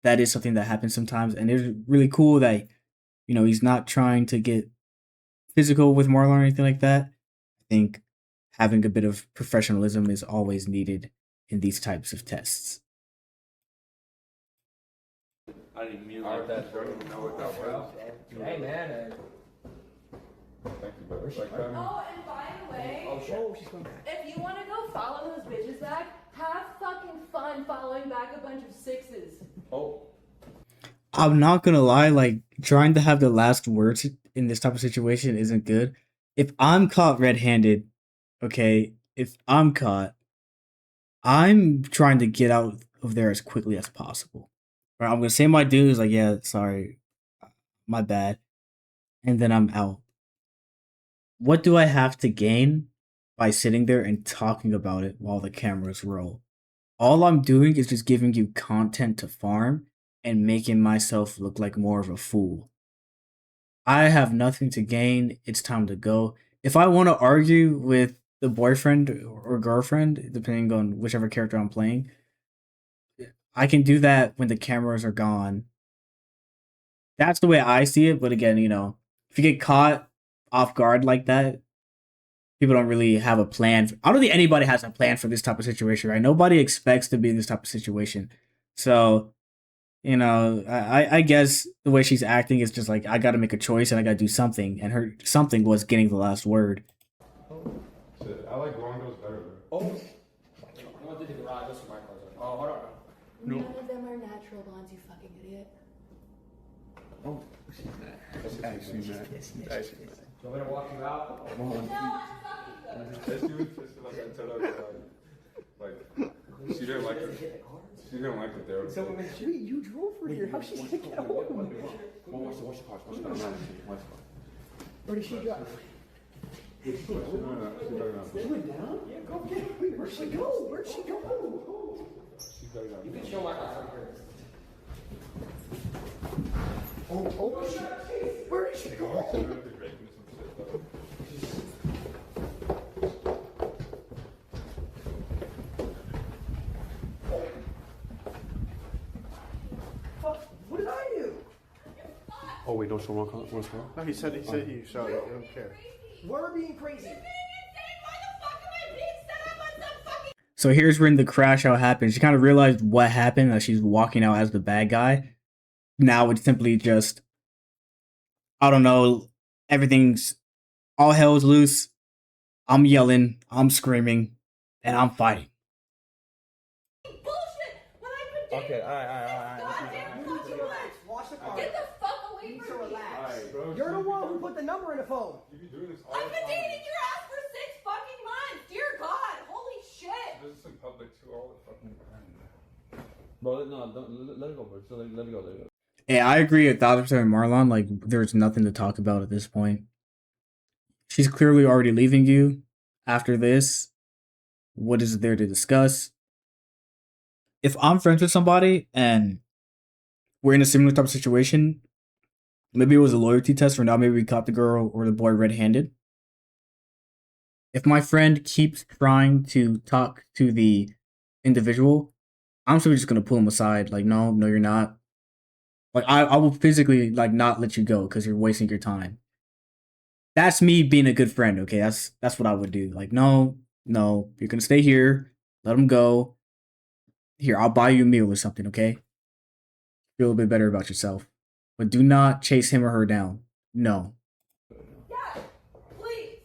[SPEAKER 1] That is something that happens sometimes, and it's really cool that you know he's not trying to get physical with Marlon or anything like that. I think having a bit of professionalism is always needed in these types of tests.
[SPEAKER 3] I didn't mean it
[SPEAKER 4] I
[SPEAKER 3] like that.
[SPEAKER 4] don't even know what that was.
[SPEAKER 6] Hey man.
[SPEAKER 4] Thank you, but like,
[SPEAKER 5] Oh, and by the way,
[SPEAKER 2] Oh, she's coming back.
[SPEAKER 5] if you want to go follow those bitches back, have fucking fun following back a bunch of sixes.
[SPEAKER 3] Oh,
[SPEAKER 1] I'm not gonna lie, like trying to have the last words in this type of situation isn't good. If I'm caught red-handed, okay, if I'm caught, I'm trying to get out of there as quickly as possible. Right, I'm gonna say my dues, like, yeah, sorry, my bad, and then I'm out. What do I have to gain by sitting there and talking about it while the cameras roll? All I'm doing is just giving you content to farm and making myself look like more of a fool. I have nothing to gain. It's time to go. If I want to argue with the boyfriend or girlfriend, depending on whichever character I'm playing, I can do that when the cameras are gone. That's the way I see it. But again, you know, if you get caught off guard like that, people don't really have a plan. I don't think anybody has a plan for this type of situation, right? Nobody expects to be in this type of situation. So, you know, I guess the way she's acting is just like, I got to make a choice and I got to do something. And her something was getting the last word.
[SPEAKER 4] shit, I like blondos better.
[SPEAKER 6] Oh. I'm gonna do the garage. Those are my clothes. Oh, hold on.
[SPEAKER 5] None of them are natural blondes, you fucking idiot.
[SPEAKER 4] Actually, man.
[SPEAKER 6] Do you want me to walk you out?
[SPEAKER 5] No, I'm fucking good.
[SPEAKER 4] She was just like, I told her, like, she didn't like it. She didn't like it there.
[SPEAKER 2] So, you drove her here. How's she gonna get home?
[SPEAKER 3] watch the car. Watch the car.
[SPEAKER 2] Where did she drive?
[SPEAKER 4] She
[SPEAKER 2] Went down? Yeah, go get her. Wait, where'd she go? Where'd she go?
[SPEAKER 6] You can show my car right here.
[SPEAKER 2] Oh, shit. Where did she go? Fuck, what did I do?
[SPEAKER 3] Oh wait, don't show one car.
[SPEAKER 7] No, he said he showed it. I don't care.
[SPEAKER 2] We're being crazy.
[SPEAKER 5] You're being insane. Why the fuck am I being set up on some fucking...
[SPEAKER 1] So here's when the crash out happens. She kind of realized what happened, that she's walking out as the bad guy. Now it's simply just, I don't know, everything's, all hell's loose. I'm yelling, I'm screaming, and I'm fighting.
[SPEAKER 5] Bullshit! When I've been dating
[SPEAKER 7] Okay, all right.
[SPEAKER 5] goddamn fucking much.
[SPEAKER 2] Watch the car.
[SPEAKER 5] Get the fuck away
[SPEAKER 2] You need to
[SPEAKER 5] from me.
[SPEAKER 2] relax.
[SPEAKER 4] Bro,
[SPEAKER 2] You're the one who put the number in the phone.
[SPEAKER 4] You be doing this all
[SPEAKER 5] I've
[SPEAKER 4] the
[SPEAKER 5] been
[SPEAKER 4] time.
[SPEAKER 5] dating your ass for 6 fucking months. Dear God, holy shit.
[SPEAKER 4] This is in public too all the fucking time.
[SPEAKER 3] Bro, no, don't, let it go, bro. Just let it go.
[SPEAKER 1] Yeah, I agree 1,000% with Marlon. Like, there's nothing to talk about at this point. She's clearly already leaving you after this. What is there to discuss? If I'm friends with somebody and we're in a similar type of situation, maybe it was a loyalty test, or now maybe we caught the girl or the boy red handed. If my friend keeps trying to talk to the individual, I'm simply just gonna pull him aside. Like, no, no, you're not. Like, I will physically like not let you go because you're wasting your time. That's me being a good friend. Okay, that's what I would do. Like, no, no, you're gonna stay here. Let him go. Here, I'll buy you a meal or something. Okay, feel a bit better about yourself, but do not chase him or her down. No.
[SPEAKER 5] Yeah, please.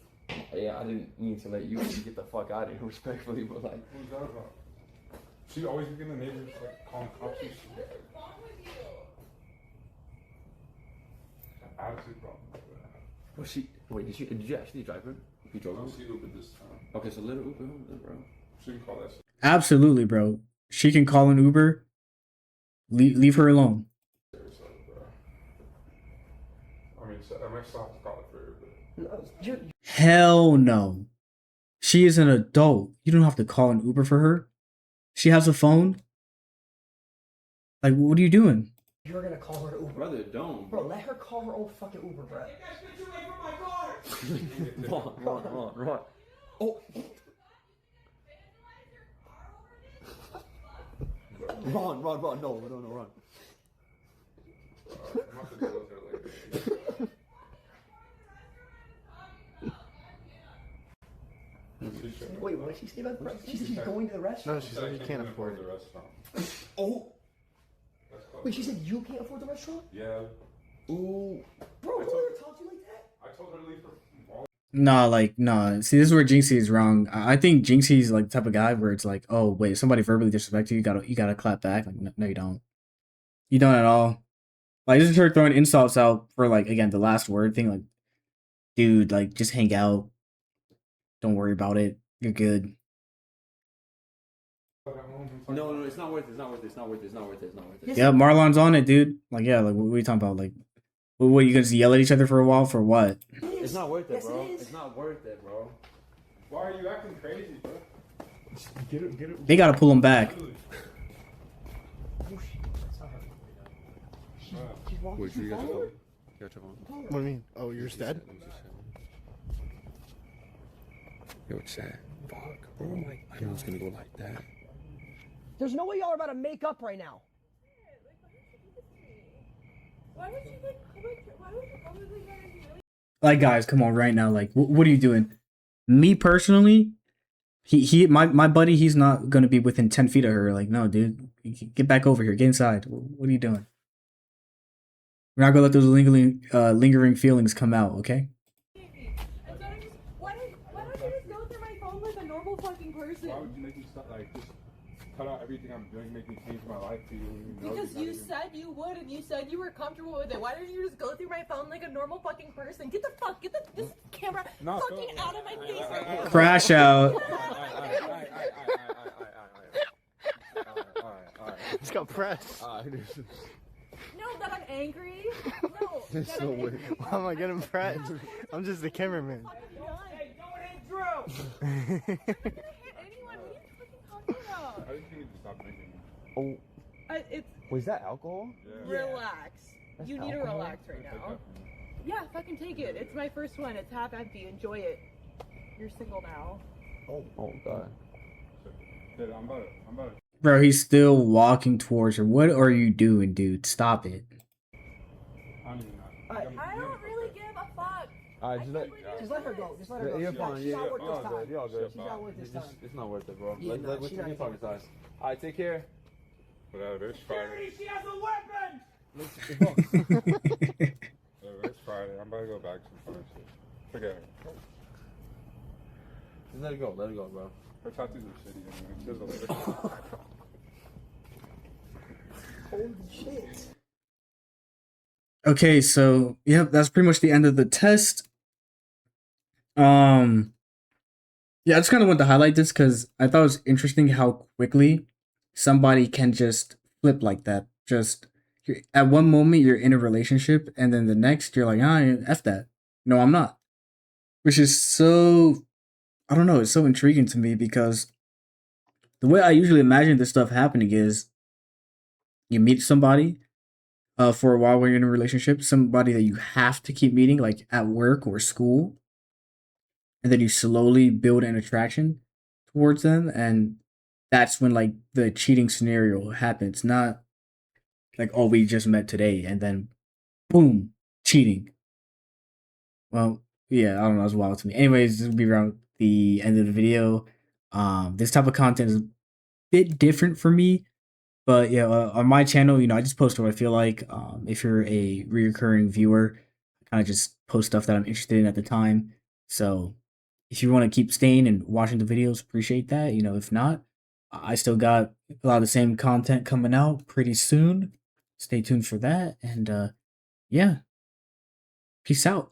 [SPEAKER 3] Yeah, I didn't mean to let you get the fuck out of here respectfully, but like.
[SPEAKER 4] Who's that about? She always be getting the neighbors like calling cops and shit.
[SPEAKER 5] What is wrong with you?
[SPEAKER 4] Attitude problem.
[SPEAKER 3] Was she? Wait, did you actually drive her? You drove her?
[SPEAKER 4] She Uber this time.
[SPEAKER 3] Okay, so let her Uber home, then, bro.
[SPEAKER 4] She can call that shit.
[SPEAKER 1] Absolutely, bro. She can call an Uber. Leave her alone.
[SPEAKER 4] Seriously, bro. I mean, I might stop to call it for her, but
[SPEAKER 2] No, you're,
[SPEAKER 1] Hell no. She is an adult. You don't have to call an Uber for her. She has a phone. Like, what are you doing?
[SPEAKER 2] you're gonna call her to Uber.
[SPEAKER 3] Brother, don't.
[SPEAKER 2] Bro, let her call her own fucking Uber, bro.
[SPEAKER 3] Run.
[SPEAKER 2] Oh. Ron, no, run.
[SPEAKER 4] I'm not to deal with her later.
[SPEAKER 2] Wait, what did she say about the restaurant? She said she's going to the restaurant.
[SPEAKER 7] No, she said he can't afford
[SPEAKER 4] the
[SPEAKER 7] it.
[SPEAKER 4] restaurant.
[SPEAKER 2] Oh.
[SPEAKER 4] That's close.
[SPEAKER 2] Wait, she said you can't afford the restaurant?
[SPEAKER 4] Yeah.
[SPEAKER 2] Ooh. Bro, who ever talked to you like that?
[SPEAKER 4] I told her to leave her.
[SPEAKER 1] Nah. See, this is where Jinxie is wrong. I think Jinxie's like the type of guy where it's like, oh wait, somebody verbally disrespects you, you gotta clap back. Like, no, you don't. You don't at all. Like, this is her throwing insults out for like again the last word thing. Like, dude, like just hang out. Don't worry about it. You're good.
[SPEAKER 3] No, it's not worth it.
[SPEAKER 1] Yeah, Marlon's on it, dude. Like, yeah, like what are you talking about? Like, what are you gonna yell at each other for a while for what?
[SPEAKER 3] It's not worth it,
[SPEAKER 2] Yes,
[SPEAKER 3] bro.
[SPEAKER 2] it is.
[SPEAKER 3] It's not worth it, bro.
[SPEAKER 4] Why are you acting crazy, bro?
[SPEAKER 7] Get it.
[SPEAKER 1] They gotta pull him back.
[SPEAKER 2] Oh shit, that's not her. She's walking. She's following.
[SPEAKER 7] What do you mean? Oh, yours dead?
[SPEAKER 3] Yo, Chad. Fuck, bro. I know it's gonna go like that.
[SPEAKER 2] There's no way y'all are about to make up right now.
[SPEAKER 5] Why would you publicly get really?
[SPEAKER 1] Like, guys, come on, right now. Like, what are you doing? Me personally, my buddy, he's not gonna be within 10 feet of her. Like, no, dude, get back over here, get inside. What are you doing? We're not gonna let those lingering feelings come out, okay?
[SPEAKER 5] And so why don't you just go through my phone like a normal fucking person?
[SPEAKER 4] Why would you make me stop? Like, just cut out everything I'm doing, make me change my life to you.
[SPEAKER 5] Because you said you would, and you said you were comfortable with it. Why don't you just go through my phone like a normal fucking person? Get this camera fucking out of my face right now.
[SPEAKER 1] Crash out.
[SPEAKER 7] It's got press.
[SPEAKER 5] No, that I'm angry. No,
[SPEAKER 3] It's
[SPEAKER 5] that
[SPEAKER 3] so
[SPEAKER 5] I'm
[SPEAKER 3] weird.
[SPEAKER 5] angry.
[SPEAKER 7] Why am I getting pressed? I'm just the cameraman.
[SPEAKER 5] Hey, don't hit Drew. I'm not gonna hit anyone. What are you fucking talking about?
[SPEAKER 4] I think you need to stop making
[SPEAKER 7] Oh,
[SPEAKER 5] It's
[SPEAKER 7] was that alcohol?
[SPEAKER 5] relax.
[SPEAKER 7] That's
[SPEAKER 5] You need to
[SPEAKER 7] alcohol?
[SPEAKER 5] relax right now. Yeah, fucking take it. It's my first one. It's half empty. Enjoy it. You're single now.
[SPEAKER 7] Oh God.
[SPEAKER 4] Dude, I'm about to.
[SPEAKER 1] Bro, he's still walking towards her. What are you doing, dude? Stop it.
[SPEAKER 4] I don't even know.
[SPEAKER 5] I don't really give a fuck.
[SPEAKER 3] Alright,
[SPEAKER 2] Just let her go. Just let her go.
[SPEAKER 3] You're
[SPEAKER 2] She's not-
[SPEAKER 3] fine.
[SPEAKER 2] She's
[SPEAKER 3] Yeah,
[SPEAKER 2] not worth
[SPEAKER 3] you're
[SPEAKER 2] this
[SPEAKER 3] all
[SPEAKER 2] time.
[SPEAKER 3] good. You're all good.
[SPEAKER 2] She's not worth this time.
[SPEAKER 3] It's not worth it, bro.
[SPEAKER 2] Yeah, nah,
[SPEAKER 3] Let's
[SPEAKER 2] she's not
[SPEAKER 3] keep talking
[SPEAKER 2] even-
[SPEAKER 3] size. Alright, take care.
[SPEAKER 4] Whatever, it's Friday.
[SPEAKER 6] She has a weapon!
[SPEAKER 4] Whatever, it's Friday. I'm about to go back to some fun shit. Forget her.
[SPEAKER 3] Just let it go, bro.
[SPEAKER 4] Her tattoos are shitty anyway. She does a little.
[SPEAKER 2] Holy shit.
[SPEAKER 1] Okay, so yep, that's pretty much the end of the test. Yeah, I just kind of wanted to highlight this because I thought it was interesting how quickly somebody can just flip like that. Just at one moment you're in a relationship, and then the next you're like, ah, f that. No, I'm not. Which is so, I don't know. It's so intriguing to me because the way I usually imagine this stuff happening is you meet somebody for a while when you're in a relationship, somebody that you have to keep meeting, like at work or school, and then you slowly build an attraction towards them, and that's when like the cheating scenario happens. Not like, oh, we just met today, and then boom, cheating. Well, yeah, I don't know. It's wild to me. Anyways, this will be around the end of the video. This type of content is a bit different for me. But yeah, on my channel, I just post what I feel like. If you're a reoccurring viewer, I kind of just post stuff that I'm interested in at the time. So if you want to keep staying and watching the videos, appreciate that. If not, I still got a lot of the same content coming out pretty soon. Stay tuned for that. And yeah, peace out.